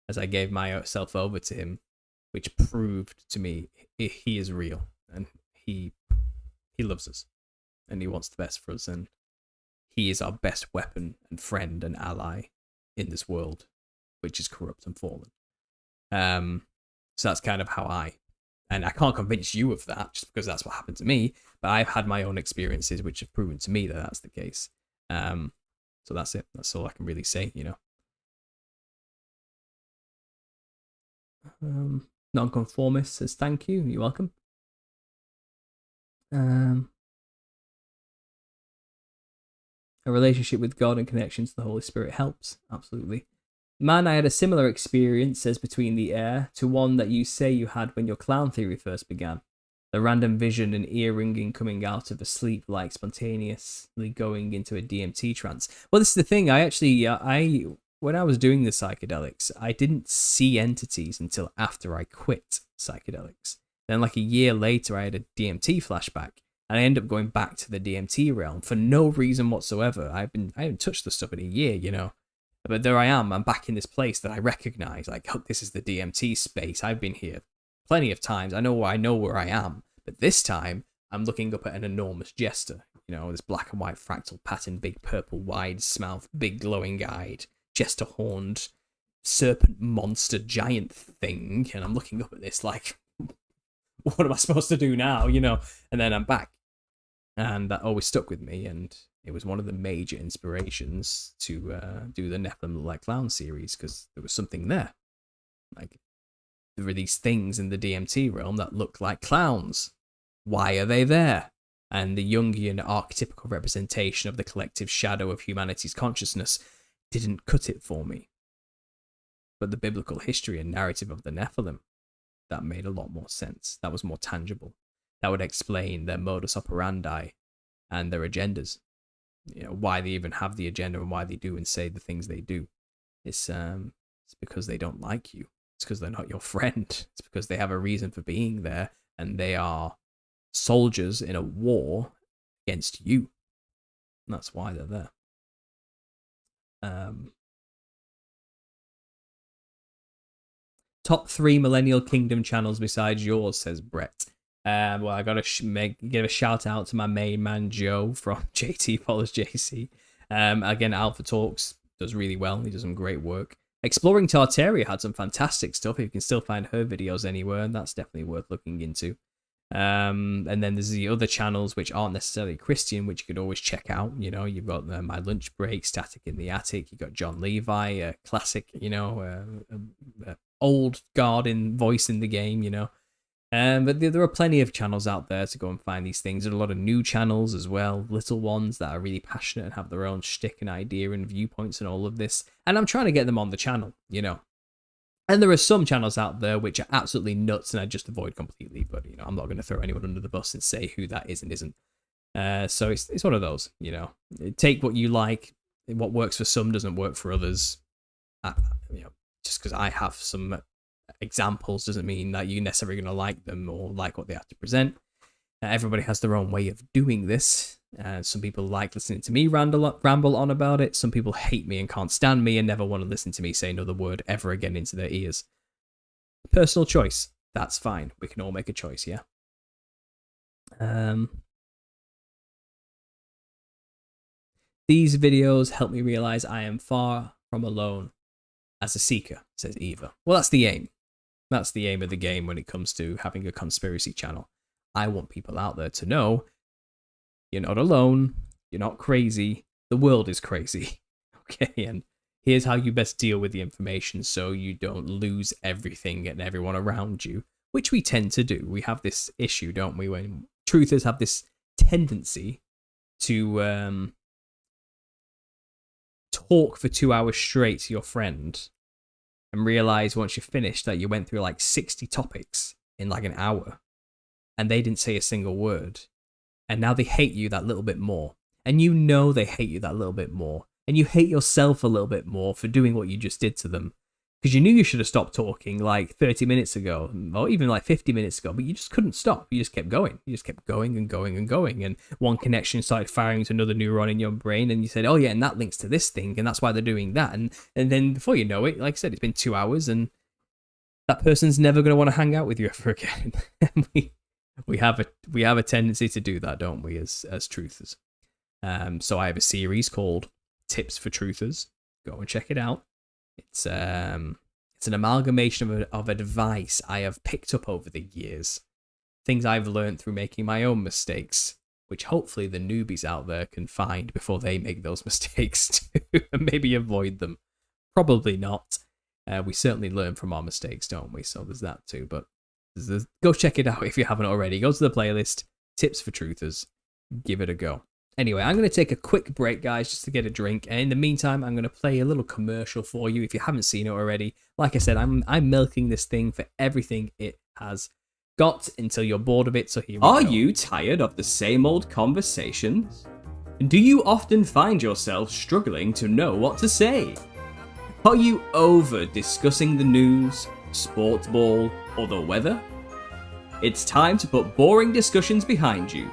as I gave myself over to him, which proved to me he is real and he loves us and he wants the best for us, and he is our best weapon and friend and ally in this world, which is corrupt and fallen. So that's kind of how and I can't convince you of that just because that's what happened to me, but I've had my own experiences which have proven to me that that's the case. So that's it. That's all I can really say, you know. Nonconformist says thank you. You're welcome. A relationship with God and connection to the Holy Spirit helps. Absolutely. Man, I had a similar experience, says Between the Air, to one that you say you had when your clown theory first began. The random vision and ear-ringing coming out of a sleep, like spontaneously going into a DMT trance. Well, this is the thing. When I was doing the psychedelics, I didn't see entities until after I quit psychedelics. Then, like a year later, I had a DMT flashback, and I ended up going back to the DMT realm for no reason whatsoever. I haven't touched the stuff in a year, you know. But there I am. I'm back in this place that I recognize. Like, oh, this is the DMT space. I've been here plenty of times. I know where I am. But this time, I'm looking up at an enormous jester. You know, this black and white fractal pattern, big purple wide mouth, big glowing eyed, jester horned, serpent monster giant thing. And I'm looking up at this like, what am I supposed to do now? You know, and then I'm back. And that always stuck with me. And it was one of the major inspirations to do the Nephilim Look Like Clowns series, because there was something there. Like, there were these things in the DMT realm that look like clowns. Why are they there? And the Jungian archetypical representation of the collective shadow of humanity's consciousness didn't cut it for me. But the biblical history and narrative of the Nephilim, that made a lot more sense. That was more tangible. That would explain their modus operandi and their agendas. You know, why they even have the agenda and why they do and say the things they do. It's because they don't like you. It's because they're not your friend. It's because they have a reason for being there, and they are soldiers in a war against you. And that's why they're there. Top 3 Millennial Kingdom channels besides yours, says Brett. Well, I gotta give a shout out to my main man Joe from JT Follows JC. Again, Alpha Talks does really well. He does some great work. Exploring Tartaria had some fantastic stuff. You can still find her videos anywhere, and that's definitely worth looking into. And then there's the other channels which aren't necessarily Christian, which you could always check out. You know, you've got My Lunch Break, Static in the Attic. You've got John Levi, a classic, you know, old guard in voice in the game, you know. But there are plenty of channels out there to go and find these things. There are a lot of new channels as well, little ones that are really passionate and have their own shtick and idea and viewpoints and all of this. And I'm trying to get them on the channel, you know. And there are some channels out there which are absolutely nuts and I just avoid completely. But, you know, I'm not going to throw anyone under the bus and say who that is and isn't. So it's one of those, you know. Take what you like. What works for some doesn't work for others. You know, just because I have some examples doesn't mean that you're necessarily going to like them or like what they have to present. Everybody has their own way of doing this. Some people like listening to me ramble on about it. Some people hate me and can't stand me and never want to listen to me say another word ever again into their ears. Personal choice. That's fine. We can all make a choice, yeah? These videos help me realize I am far from alone as a seeker, says Eva. Well, that's the aim. That's the aim of the game when it comes to having a conspiracy channel. I want people out there to know you're not alone, you're not crazy, the world is crazy, okay? And here's how you best deal with the information so you don't lose everything and everyone around you, which we tend to do. We have this issue, don't we, when truthers have this tendency to talk for 2 hours straight to your friend and realize once you're finished that you went through like 60 topics in like an hour and they didn't say a single word. And now they hate you that little bit more. And you know they hate you that little bit more. And you hate yourself a little bit more for doing what you just did to them. Because you knew you should have stopped talking like 30 minutes ago, or even like 50 minutes ago, but you just couldn't stop. You just kept going. You just kept going and going and going. And one connection started firing to another neuron in your brain, and you said, oh yeah, and that links to this thing, and that's why they're doing that. And then before you know it, like I said, it's been 2 hours, and that person's never going to want to hang out with you ever again. we have a tendency to do that, don't we, as truthers? So I have a series called Tips for Truthers. Go and check it out. It's an amalgamation of advice I have picked up over the years, things I've learned through making my own mistakes, which hopefully the newbies out there can find before they make those mistakes too, and maybe avoid them. Probably not. We certainly learn from our mistakes, don't we? So there's that too. But go check it out if you haven't already. Go to the playlist, Tips for Truthers. Give it a go. Anyway, I'm going to take a quick break, guys, just to get a drink. And in the meantime, I'm going to play a little commercial for you if you haven't seen it already. Like I said, I'm milking this thing for everything it has got until you're bored of it. So here we go. Are you tired of the same old conversations? Do you often find yourself struggling to know what to say? Are you over discussing the news, sports ball, or the weather? It's time to put boring discussions behind you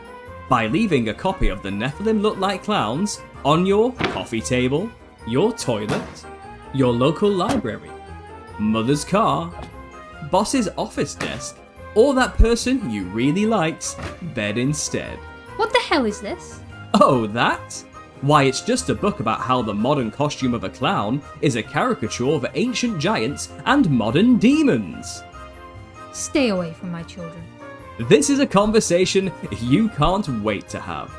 by leaving a copy of The Nephilim Look Like Clowns on your coffee table, your toilet, your local library, mother's car, boss's office desk, or that person you really likes bed instead. What the hell is this? Oh, that? Why, it's just a book about how the modern costume of a clown is a caricature of ancient giants and modern demons. Stay away from my children. This is a conversation you can't wait to have.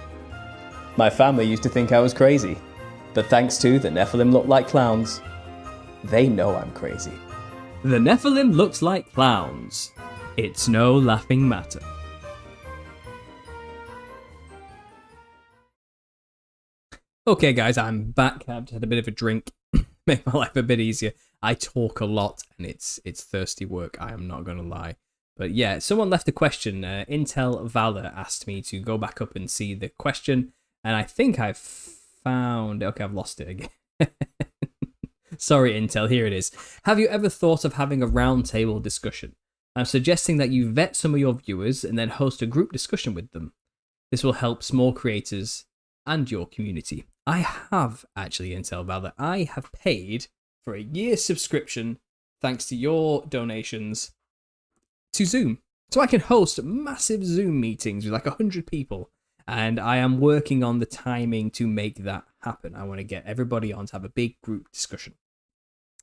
My family used to think I was crazy, but thanks to The Nephilim Look Like Clowns, they know I'm crazy. The Nephilim Looks Like Clowns. It's no laughing matter. Okay, guys, I'm back. I've had a bit of a drink. Make my life a bit easier. I talk a lot, and it's thirsty work. I am not going to lie. But yeah, someone left a question. Intel Valor asked me to go back up and see the question, and I think I've found... Okay, I've lost it again. Sorry, Intel, here it is. Have you ever thought of having a roundtable discussion? I'm suggesting that you vet some of your viewers and then host a group discussion with them. This will help small creators and your community. I have, actually, Intel Valor. I have paid for a year's subscription, thanks to your donations, to Zoom. So I can host massive Zoom meetings with like 100 people. And I am working on the timing to make that happen. I want to get everybody on to have a big group discussion.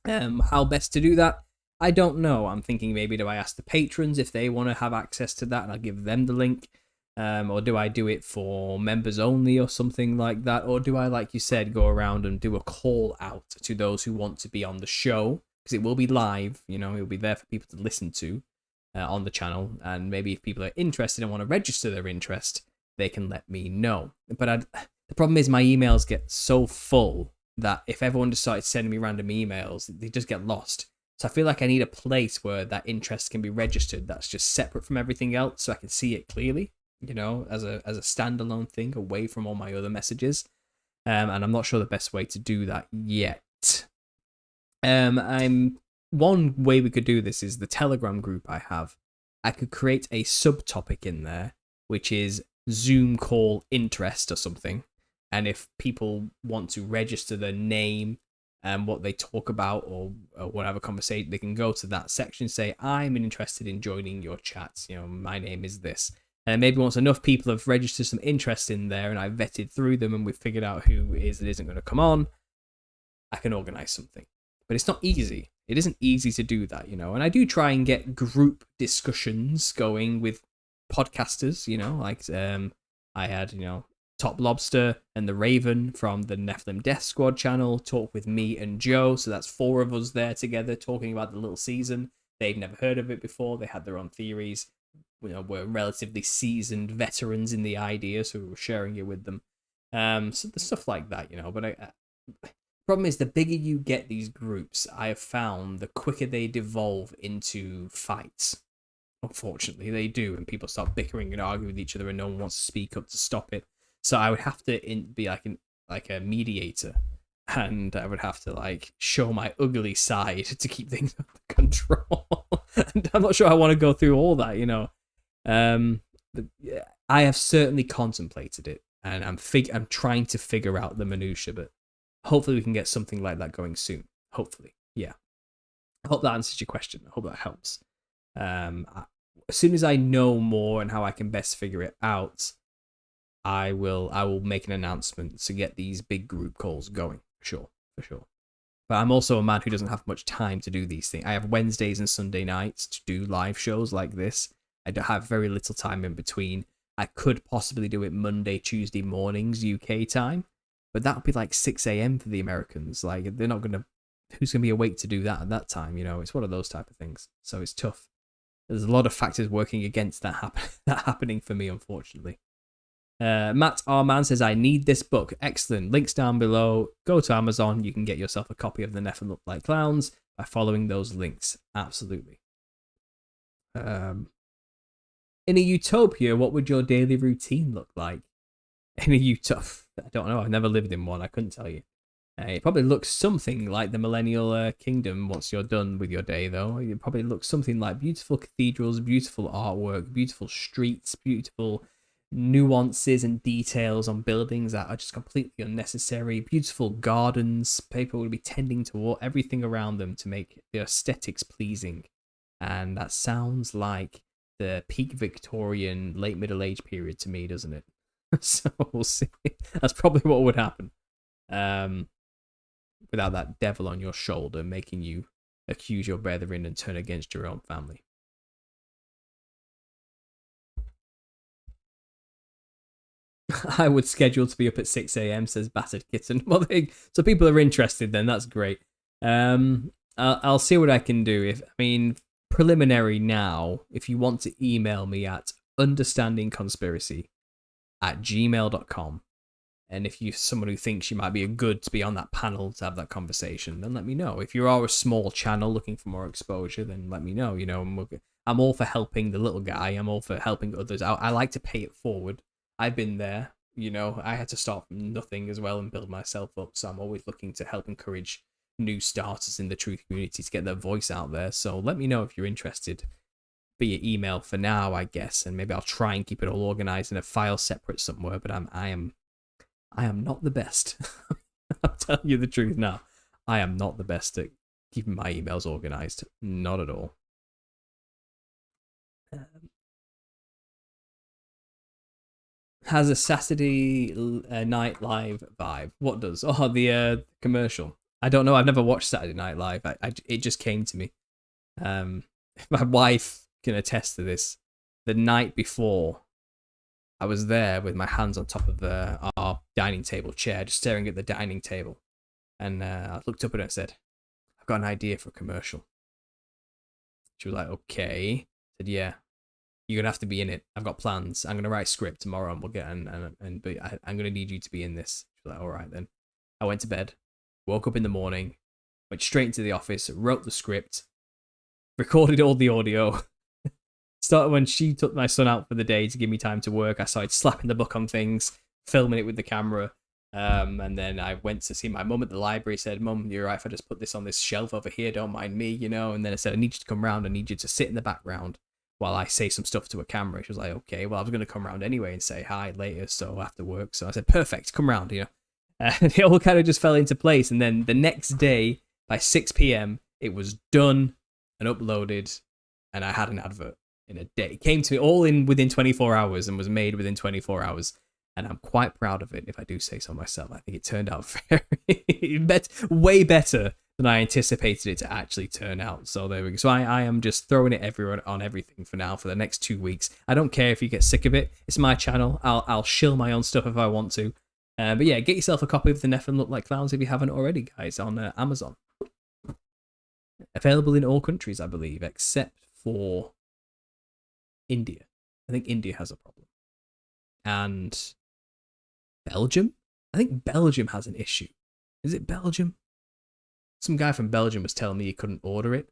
How best to do that? I don't know. I'm thinking maybe do I ask the patrons if they want to have access to that and I'll give them the link? Or do I do it for members only or something like that? Or do I, like you said, go around and do a call out to those who want to be on the show? Because it will be live, it will be there for people to listen to on the channel. And maybe if people are interested and want to register their interest, they can let me know. But the problem is my emails get so full that if everyone just started sending me random emails, they just get lost. So I feel like I need a place where that interest can be registered that's just separate from everything else so I can see it clearly, as a standalone thing away from all my other messages. And I'm not sure the best way to do that yet. One way we could do this is the Telegram group I have. I could create a subtopic in there, which is Zoom call interest or something. And if people want to register their name and what they talk about or whatever conversation, they can go to that section, say, I'm interested in joining your chats. My name is this. And maybe once enough people have registered some interest in there and I've vetted through them and we've figured out who it is that isn't going to come on, I can organize something. But it's not easy. It isn't easy to do that, And I do try and get group discussions going with podcasters, like I had, Top Lobster and the Raven from the Nephilim Death Squad channel talk with me and Joe. So that's 4 of us there together talking about the little season. They'd never heard of it before. They had their own theories. We're relatively seasoned veterans in the idea, so we were sharing it with them. So the stuff like that, But problem is, the bigger you get these groups, I have found the quicker they devolve into fights. Unfortunately, they do, and people start bickering and arguing with each other, and no one wants to speak up to stop it. So I would have to be like a mediator, and I would have to show my ugly side to keep things under control. And I'm not sure I want to go through all that, But yeah, I have certainly contemplated it, and I'm trying to figure out the minutia. But hopefully, we can get something like that going soon. Hopefully, yeah. I hope that answers your question. I hope that helps. As soon as I know more and how I can best figure it out, I will make an announcement to get these big group calls going, for sure. But I'm also a man who doesn't have much time to do these things. I have Wednesdays and Sunday nights to do live shows like this. I don't have very little time in between. I could possibly do it Monday, Tuesday mornings UK time, but that would be like 6 a.m. for the Americans. They're not gonna. Who's gonna be awake to do that at that time? It's one of those type of things. So it's tough. There's a lot of factors working against that happening for me, unfortunately. Matt Arman says, I need this book. Excellent. Links down below. Go to Amazon. You can get yourself a copy of The Nephilim Look Like Clowns by following those links. Absolutely. In a utopia, what would your daily routine look like? In a utopia, I don't know. I've never lived in one. I couldn't tell you. It probably looks something like the Millennial Kingdom once you're done with your day, though. It probably looks something like beautiful cathedrals, beautiful artwork, beautiful streets, beautiful nuances and details on buildings that are just completely unnecessary, beautiful gardens. People would be tending to everything around them to make the aesthetics pleasing. And that sounds like the peak Victorian, late Middle Age period to me, doesn't it? So we'll see. That's probably what would happen. Without that devil on your shoulder making you accuse your brethren and turn against your own family. I would schedule to be up at 6 a.m, says Battered Kitten. Well, so people are interested then, that's great. I'll see what I can do. Preliminary now, if you want to email me at understandingconspiracy@gmail.com. And if you're someone who thinks you might be good to be on that panel to have that conversation, then let me know. If you are a small channel looking for more exposure, then let me know. I'm all for helping the little guy. I'm all for helping others. I like to pay it forward. I've been there. I had to start from nothing as well and build myself up. So I'm always looking to help encourage new starters in the truth community to get their voice out there. So let me know if you're interested via email for now, I guess. And maybe I'll try and keep it all organized in a file separate somewhere. But I am not the best. I'll tell you the truth now. I am not the best at keeping my emails organized. Not at all. Has a Saturday Night Live vibe. What does? Oh, the commercial. I don't know. I've never watched Saturday Night Live. It just came to me. My wife can attest to this. The night before, I was there with my hands on top of our dining table chair, just staring at the dining table. And I looked up at her and said, I've got an idea for a commercial. She was like, okay. I said, yeah, you're going to have to be in it. I've got plans. I'm going to write a script tomorrow and we'll get I'm going to need you to be in this. She was like, all right then. I went to bed, woke up in the morning, went straight into the office, wrote the script, recorded all the audio. Started when she took my son out for the day to give me time to work. I started slapping the book on things, filming it with the camera. And then I went to see my mum at the library. Said, Mum, you're right if I just put this on this shelf over here, don't mind me, And then I said, I need you to come round. I need you to sit in the background while I say some stuff to a camera. She was like, okay, well, I was going to come round anyway and say hi later, so after work. So I said, perfect, come round, And it all kind of just fell into place. And then the next day, by 6 p.m, it was done and uploaded, and I had an advert in a day. It came to me all within 24 hours and was made within 24 hours. And I'm quite proud of it, if I do say so myself. I think it turned out way better than I anticipated it to actually turn out. So there we go. So I am just throwing it everywhere on everything for now for the next 2 weeks. I don't care if you get sick of it. It's my channel. I'll shill my own stuff if I want to. But yeah, get yourself a copy of The Nephilim Look Like Clowns if you haven't already, guys, on Amazon. Available in all countries, I believe, except for India. I think India has a problem. And Belgium? I think Belgium has an issue. Is it Belgium? Some guy from Belgium was telling me he couldn't order it.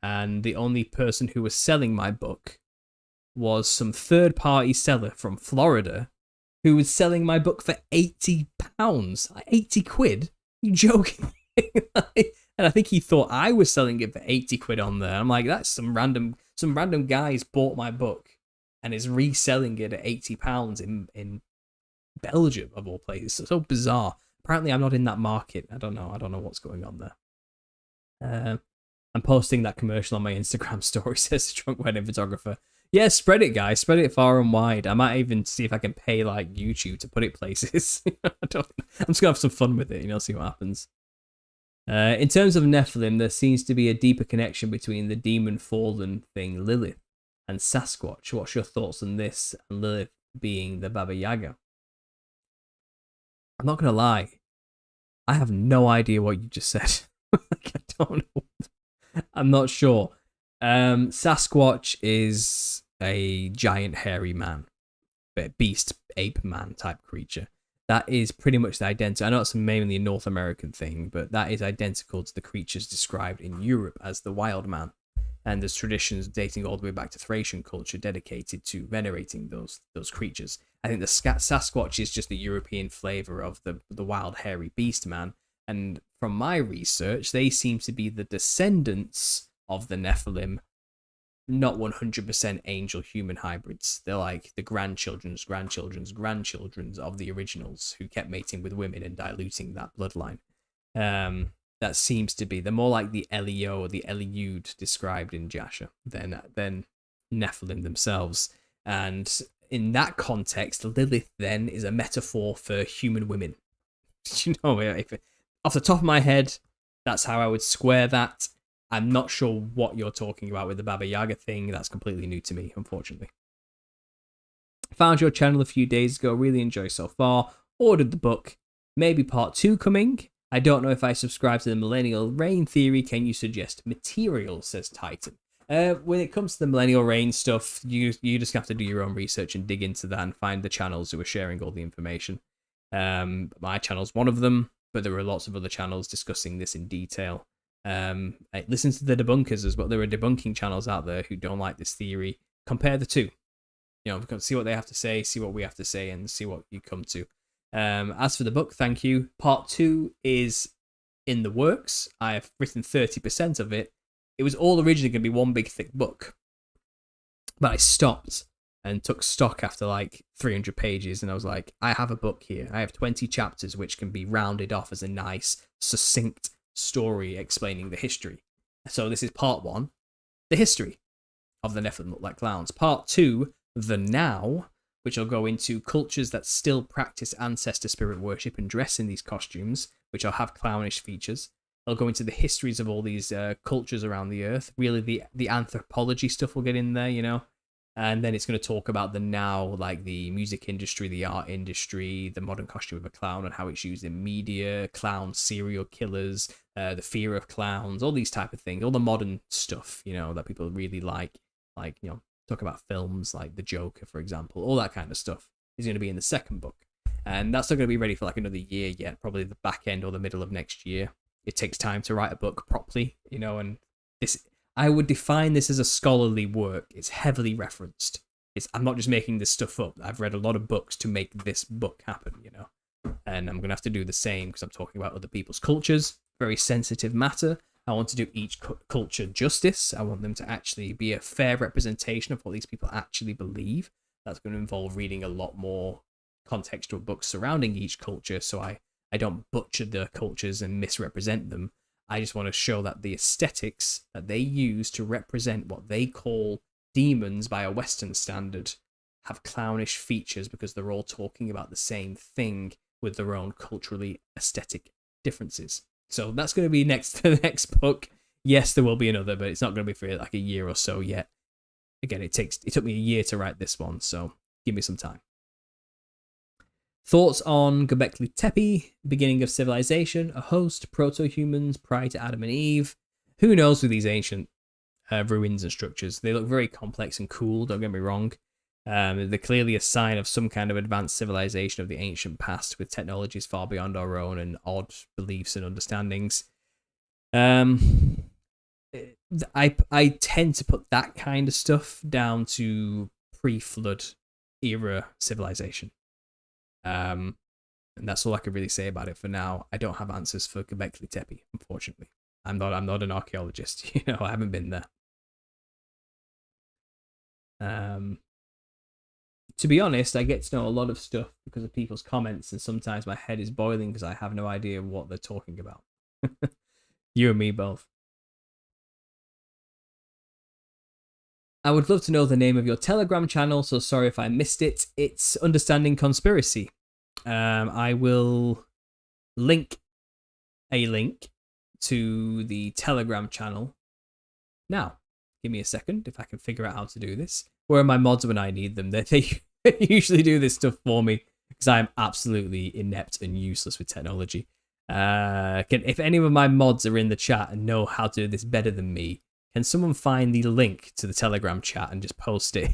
And the only person who was selling my book was some third-party seller from Florida who was selling my book for £80. Like 80 quid? You joking? And I think he thought I was selling it for 80 quid on there. I'm like, that's some random guys bought my book and is reselling it at £80 in Belgium, of all places. It's so bizarre. Apparently I'm not in that market. I don't know what's going on there. I'm posting that commercial on my Instagram story, says the drunk wedding photographer. Yeah, spread it, guys. Spread it far and wide. I might even see if I can pay like YouTube to put it places. I'm just gonna have some fun with it, see what happens. In terms of Nephilim, there seems to be a deeper connection between the demon fallen thing Lilith and Sasquatch. What's your thoughts on this? And Lilith being the Baba Yaga. I'm not gonna lie, I have no idea what you just said. Like, I don't know. I'm not sure. Sasquatch is a giant hairy man, beast, ape man type creature. That is pretty much the identical. I know it's mainly a North American thing, but that is identical to the creatures described in Europe as the wild man. And there's traditions dating all the way back to Thracian culture dedicated to venerating those creatures. I think the Sasquatch is just the European flavor of the wild hairy beast man. And from my research, they seem to be the descendants of the Nephilim, not 100% angel-human hybrids. They're like the grandchildren's of the originals who kept mating with women and diluting that bloodline. That seems to be, they're more like the Elio or the Eliud described in Jasher than Nephilim themselves. And in that context, Lilith then is a metaphor for human women. Off the top of my head, that's how I would square that. I'm not sure what you're talking about with the Baba Yaga thing. That's completely new to me, unfortunately. Found your channel a few days ago. Really enjoy so far. Ordered the book. Maybe part 2 coming. I don't know if I subscribe to the Millennial Reign theory. Can you suggest material, says Titan. When it comes to the Millennial Reign stuff, you just have to do your own research and dig into that and find the channels who are sharing all the information. My channel's one of them, but there are lots of other channels discussing this in detail. Listen to the debunkers as well. There are debunking channels out there who don't like this theory. Compare the two. See what they have to say, see what we have to say, and see what you come to. As for the book, thank you. Part 2 is in the works. I have written 30% of it. It was all originally going to be one big thick book, but I stopped and took stock after like 300 pages, and I was like, I have a book here. I have 20 chapters which can be rounded off as a nice, succinct story explaining the history. So this is part 1, the history of the Nephilim Look Like Clowns. Part 2, the now, which will go into cultures that still practice ancestor spirit worship and dress in these costumes, which will have clownish features. I'll go into the histories of all these cultures around the earth. Really, the anthropology stuff will get in there, And then it's going to talk about the now, like the music industry, the art industry, the modern costume of a clown and how it's used in media, clown serial killers, the fear of clowns, all these type of things, all the modern stuff, that people really like, talk about films like The Joker, for example, all that kind of stuff is going to be in the second book. And that's not going to be ready for like another year yet, probably the back end or the middle of next year. It takes time to write a book properly, and this, I would define this as a scholarly work. It's heavily referenced. I'm not just making this stuff up. I've read a lot of books to make this book happen, And I'm going to have to do the same because I'm talking about other people's cultures. Very sensitive matter. I want to do each culture justice. I want them to actually be a fair representation of what these people actually believe. That's going to involve reading a lot more contextual books surrounding each culture, so I don't butcher the cultures and misrepresent them. I just want to show that the aesthetics that they use to represent what they call demons by a Western standard have clownish features because they're all talking about the same thing with their own culturally aesthetic differences. So that's going to be next to the next book. Yes, there will be another, but it's not going to be for like a year or so yet. Again, it took me a year to write this one, so give me some time. Thoughts on Göbekli Tepe, beginning of civilization, a host, proto-humans prior to Adam and Eve. Who knows with these ancient ruins and structures? They look very complex and cool, don't get me wrong. They're clearly a sign of some kind of advanced civilization of the ancient past with technologies far beyond our own and odd beliefs and understandings. I tend to put that kind of stuff down to pre-flood era civilization. And that's all I can really say about it for now. I don't have answers for Göbekli Tepe, unfortunately. I'm not an archaeologist. I haven't been there. To be honest, I get to know a lot of stuff because of people's comments, and sometimes my head is boiling because I have no idea what they're talking about. You and me both. I would love to know the name of your Telegram channel, so sorry if I missed it. It's Understanding Conspiracy. I will link a link to the Telegram channel now. Give me a second if I can figure out how to do this. Where are my mods when I need them? They usually do this stuff for me because I'm absolutely inept and useless with technology. If any of my mods are in the chat and know how to do this better than me, can someone find the link to the Telegram chat and just post it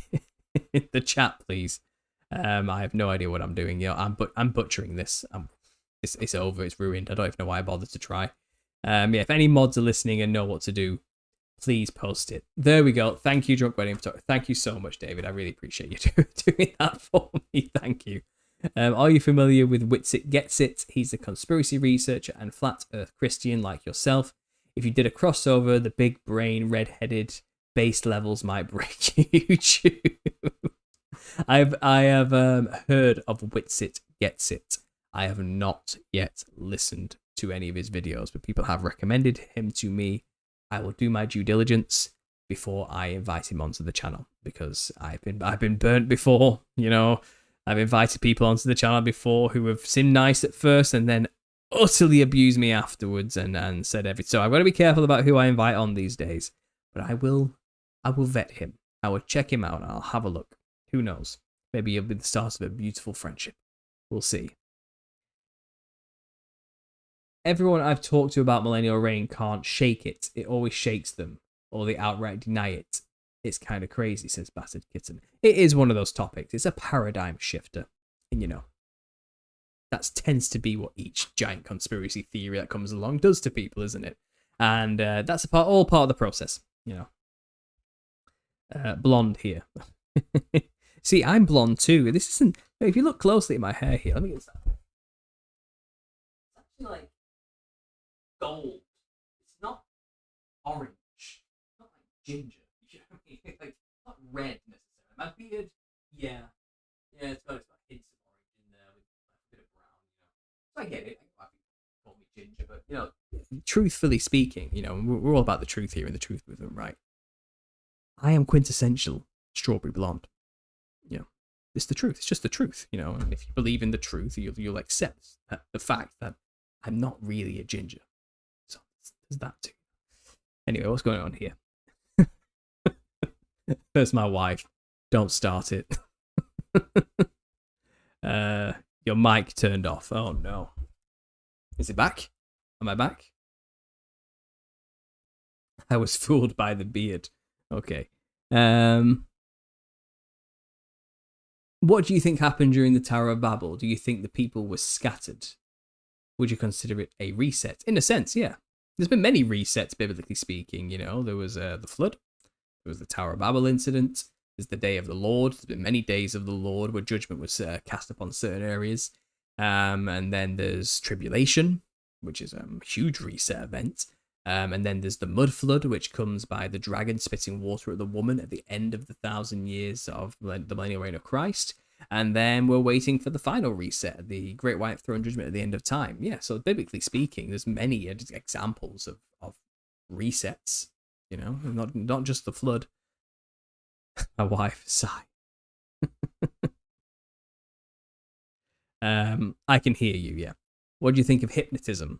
in the chat, please? I have no idea what I'm doing. I'm butchering this. It's over. It's ruined. I don't even know why I bothered to try. If any mods are listening and know what to do, please post it. There we go. Thank you, Drunk Wedding Photographer. Thank you so much, David. I really appreciate you doing that for me. Thank you. Are you familiar with Witsit Gets It? He's a conspiracy researcher and flat earth Christian like yourself. If you did a crossover, the big brain, red-headed base levels might break YouTube. I have heard of Witsit Gets It. I have not yet listened to any of his videos, but people have recommended him to me. I will do my due diligence before I invite him onto the channel because I've been burnt before. I've invited people onto the channel before who have seemed nice at first and then utterly abused me afterwards and said everything. So I've got to be careful about who I invite on these days. But I will vet him. I will check him out and I'll have a look. Who knows? Maybe he'll be the start of a beautiful friendship. We'll see. Everyone I've talked to about millennial reign can't shake it. It always shakes them, or they outright deny it. It's kind of crazy, says Battered Kitten. It is one of those topics. It's a paradigm shifter. And that tends to be what each giant conspiracy theory that comes along does to people, isn't it? And that's all part of the process, Blonde here. See, I'm blonde too. This isn't... If you look closely at my hair here, let me get that. It's actually like gold. It's not orange. It's not like ginger. You know what I mean? Like, not red necessarily. My beard, yeah, it's got hints of orange in there with a bit of brown. So I get it. I people call me ginger, but truthfully speaking, we're all about the truth here and the truth movement, right? I am quintessential strawberry blonde. It's the truth. It's just the truth, And if you believe in the truth, you'll accept the fact that I'm not really a ginger. So there's that too. Anyway, what's going on here? There's my wife. Don't start it. Your mic turned off. Oh no. Is it back? Am I back? I was fooled by the beard. Okay. What do you think happened during the Tower of Babel? Do you think the people were scattered? Would you consider it a reset? In a sense, yeah. There's been many resets, biblically speaking. There was the flood. There was the Tower of Babel incident. There's the Day of the Lord. There's been many days of the Lord where judgment was cast upon certain areas. And then there's tribulation, which is a huge reset event. And then there's the mud flood, which comes by the dragon spitting water at the woman at the end of the 1,000 years of the millennial reign of Christ. And then we're waiting for the final reset, the Great White Throne Judgment at the end of time. Yeah, so biblically speaking, there's many examples of resets, not just the flood. My wife, sigh. I can hear you, yeah. What do you think of hypnotism?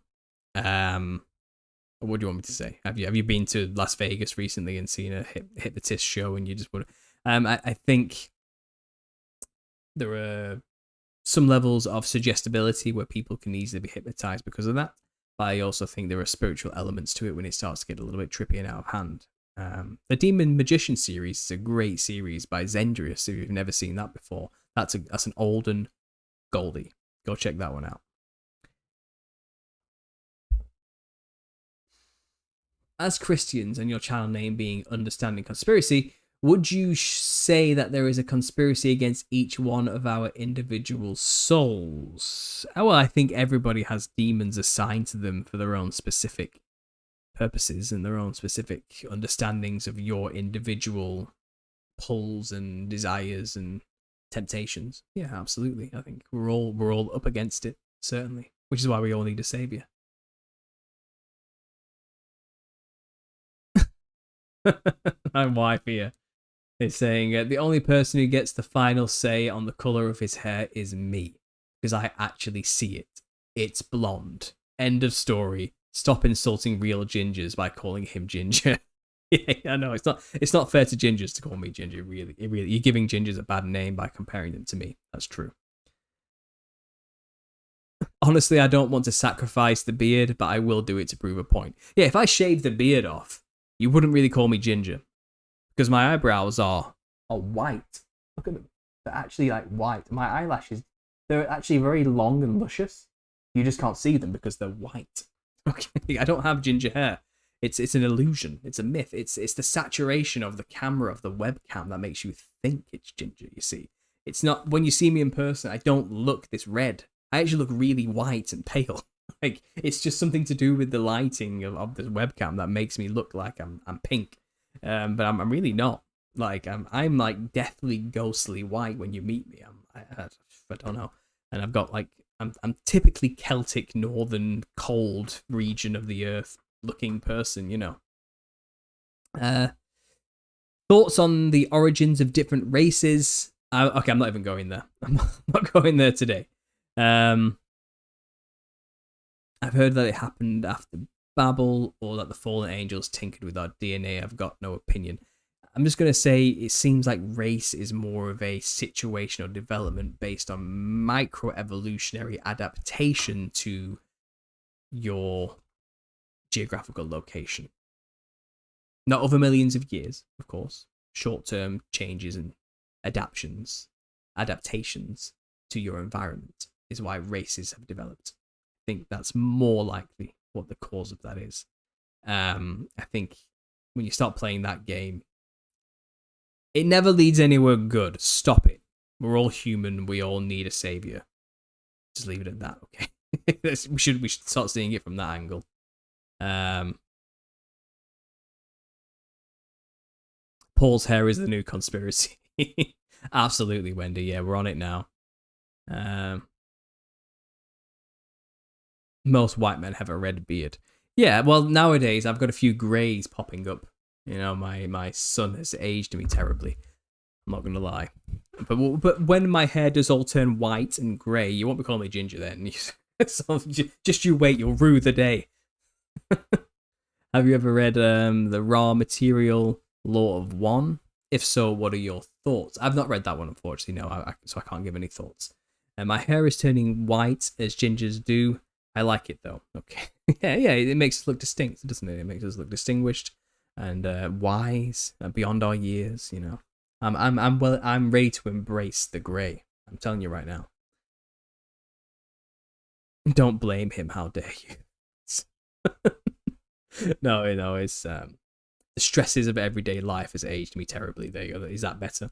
What do you want me to say? Have you been to Las Vegas recently and seen a hypnotist show and you just want to... I think there are some levels of suggestibility where people can easily be hypnotized because of that. But I also think there are spiritual elements to it when it starts to get a little bit trippy and out of hand. The Demon Magician series is a great series by Zendrius. If you've never seen that before, that's an olden Goldie. Go check that one out. As Christians, and your channel name being Understanding Conspiracy, would you say that there is a conspiracy against each one of our individual souls? Well, I think everybody has demons assigned to them for their own specific purposes and their own specific understandings of your individual pulls and desires and temptations. Yeah, absolutely. I think we're all up against it, certainly, which is why we all need a savior. My wife here is saying the only person who gets the final say on the color of his hair is me, because I actually see it. It's blonde. End of story. Stop insulting real gingers by calling him Ginger. Yeah, I know it's not fair to gingers to call me Ginger. Really, you're giving gingers a bad name by comparing them to me. That's true. Honestly, I don't want to sacrifice the beard, but I will do it to prove a point. Yeah, if I shave the beard off, you wouldn't really call me Ginger, because my eyebrows are white. Look at them. They're actually like white. My eyelashes, they're actually very long and luscious. You just can't see them because they're white. Okay, I don't have ginger hair. It's an illusion. It's a myth. It's the saturation of the camera, of the webcam, that makes you think it's ginger, you see. It's not, when you see me in person, I don't look this red. I actually look really white and pale. Like, it's just something to do with the lighting of the webcam that makes me look like I'm pink. But I'm really not. Like, I'm like deathly ghostly white when you meet me. I don't know. And I've got like, I'm typically Celtic, northern, cold region of the earth looking person, you know. Thoughts on the origins of different races? Okay, I'm not even going there. I'm not going there today. I've heard that it happened after Babel, or that the fallen angels tinkered with our DNA. I've got no opinion. I'm just going to say it seems like race is more of a situational development based on microevolutionary adaptation to your geographical location. Not over millions of years, of course. Short-term changes and adaptations to your environment is why races have developed. I think that's more likely what the cause of that is. I think when you start playing that game, it never leads anywhere good. Stop it. We're all human. We all need a savior. Just leave it at that, okay? we should start seeing it from that angle. Paul's hair is the new conspiracy. Absolutely, Wendy. Yeah, we're on it now. Most white men have a red beard. Yeah, well, nowadays I've got a few greys popping up. You know, my son has aged me terribly. I'm not going to lie. But when my hair does all turn white and grey, you won't be calling me Ginger then. So just you wait, you'll rue the day. Have you ever read The Raw Material Law of One? If so, what are your thoughts? I've not read that one, unfortunately, no, so I can't give any thoughts. My hair is turning white, as gingers do. I like it, though. Okay. yeah, it makes us look distinct, doesn't it? It makes us look distinguished and wise, beyond our years, you know. I'm ready to embrace the grey. I'm telling you right now. Don't blame him, how dare you. No, it's the stresses of everyday life has aged me terribly. There you go. Is that better?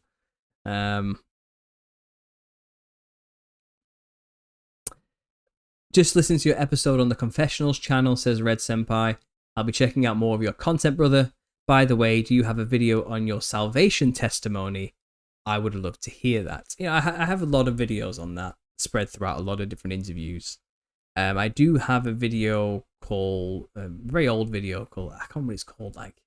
Just listen to your episode on the Confessionals channel, says Red Senpai. I'll be checking out more of your content, brother. By the way, do you have a video on your salvation testimony? I would love to hear that. You know, I have a lot of videos on that spread throughout a lot of different interviews. I do have a video called, a very old video called, I can't remember what it's called, like,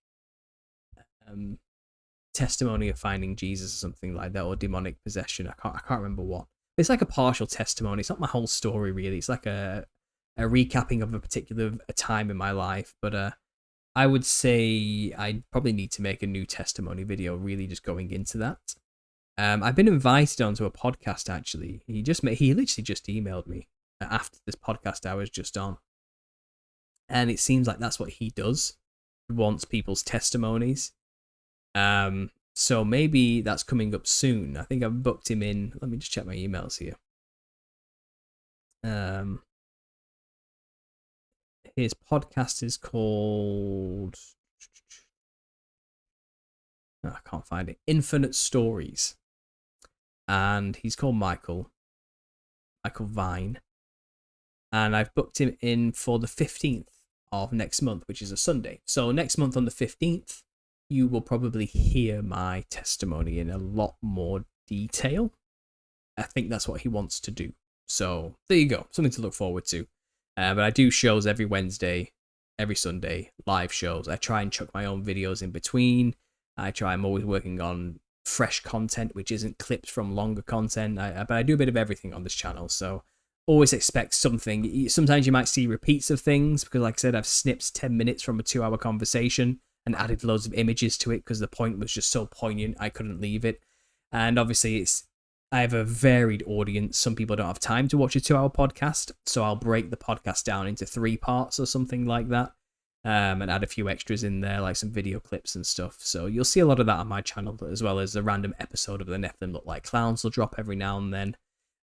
Testimony of Finding Jesus or something like that, or Demonic Possession. I can't remember what. It's like a partial testimony. It's not my whole story, really. It's like a a recapping of a time in my life. But I would say I probably need to make a new testimony video, really just going into that. I've been invited onto a podcast, actually. He literally just emailed me after this podcast I was just on. And it seems like that's what he does. He wants people's testimonies. So maybe that's coming up soon. I think I've booked him in. Let me just check my emails here. His podcast is called... I can't find it. Infinite Stories. And he's called Michael Vine. And I've booked him in for the 15th of next month, which is a Sunday. So next month on the 15th, you will probably hear my testimony in a lot more detail. I think that's what he wants to do. So there you go. Something to look forward to. But I do shows every Wednesday, every Sunday, live shows. I try and chuck my own videos in between. I'm always working on fresh content, which isn't clips from longer content. But I do a bit of everything on this channel, so always expect something. Sometimes you might see repeats of things, because like I said, I've snipped 10 minutes from a 2-hour conversation and added loads of images to it because the point was just so poignant, I couldn't leave it. And obviously, I have a varied audience. Some people don't have time to watch a 2-hour podcast, so I'll break the podcast down into 3 parts or something like that. And add a few extras in there, like some video clips and stuff. So you'll see a lot of that on my channel, as well as a random episode of The Nephilim Look Like Clowns will drop every now and then,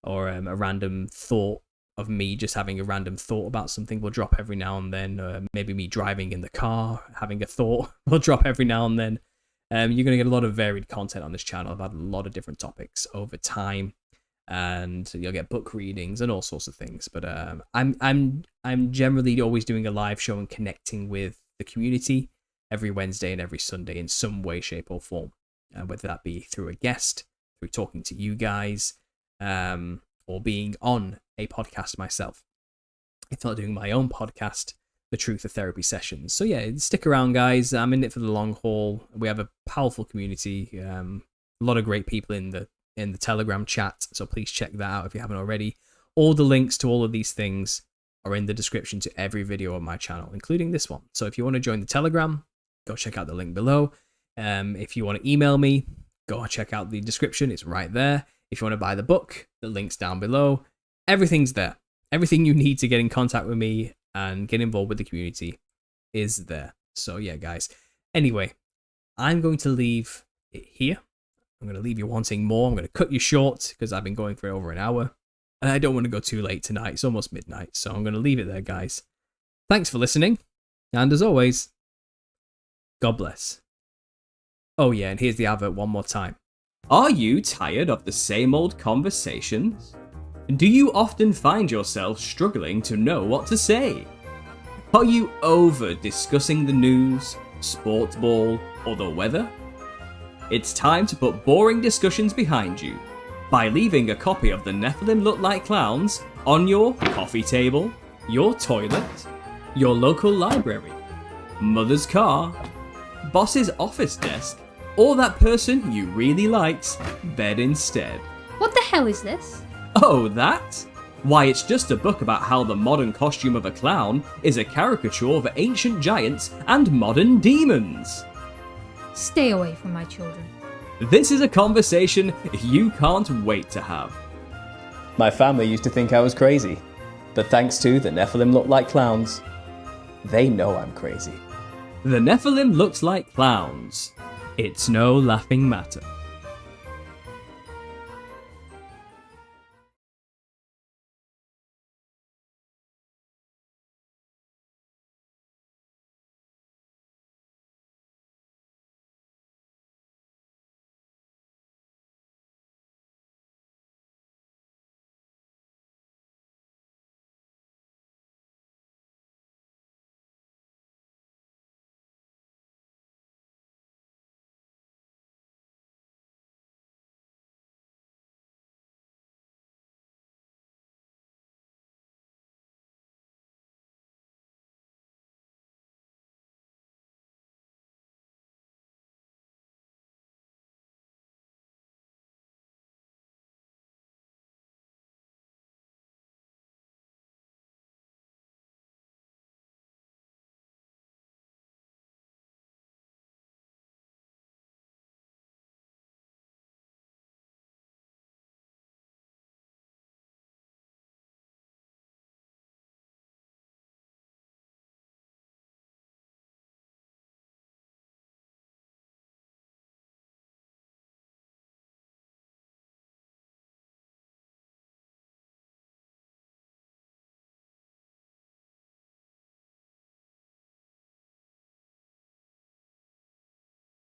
or a random thought of me just having a random thought about something will drop every now and then. Maybe me driving in the car, having a thought will drop every now and then. You're going to get a lot of varied content on this channel. I've had a lot of different topics over time. And you'll get book readings and all sorts of things. But I'm generally always doing a live show and connecting with the community every Wednesday and every Sunday in some way, shape, or form. Whether that be through a guest, through talking to you guys, or being on a podcast myself. If not doing my own podcast, The Truth of Therapy Sessions. So yeah, stick around, guys. I'm in it for the long haul. We have a powerful community. A lot of great people in the Telegram chat, so please check that out if you haven't already. All the links to all of these things are in the description to every video on my channel, including this one. So if you want to join the Telegram, go check out the link below. If you want to email me, go check out the description, it's right there. If you want to buy the book, the link's down below. Everything's there. Everything you need to get in contact with me and get involved with the community is there. So yeah, guys. Anyway, I'm going to leave it here. I'm going to leave you wanting more. I'm going to cut you short because I've been going for over an hour. And I don't want to go too late tonight. It's almost midnight. So I'm going to leave it there, guys. Thanks for listening. And as always, God bless. Oh yeah, and here's the advert one more time. Are you tired of the same old conversations? Do you often find yourself struggling to know what to say? Are you over discussing the news, sports ball, or the weather? It's time to put boring discussions behind you by leaving a copy of The Nephilim Look Like Clowns on your coffee table, your toilet, your local library, mother's car, boss's office desk, or that person you really likes bed instead. What the hell is this? Oh, that? Why, it's just a book about how the modern costume of a clown is a caricature of ancient giants and modern demons. Stay away from my children. This is a conversation you can't wait to have. My family used to think I was crazy, but thanks to The Nephilim Look Like Clowns, they know I'm crazy. The Nephilim Looks Like Clowns. It's no laughing matter.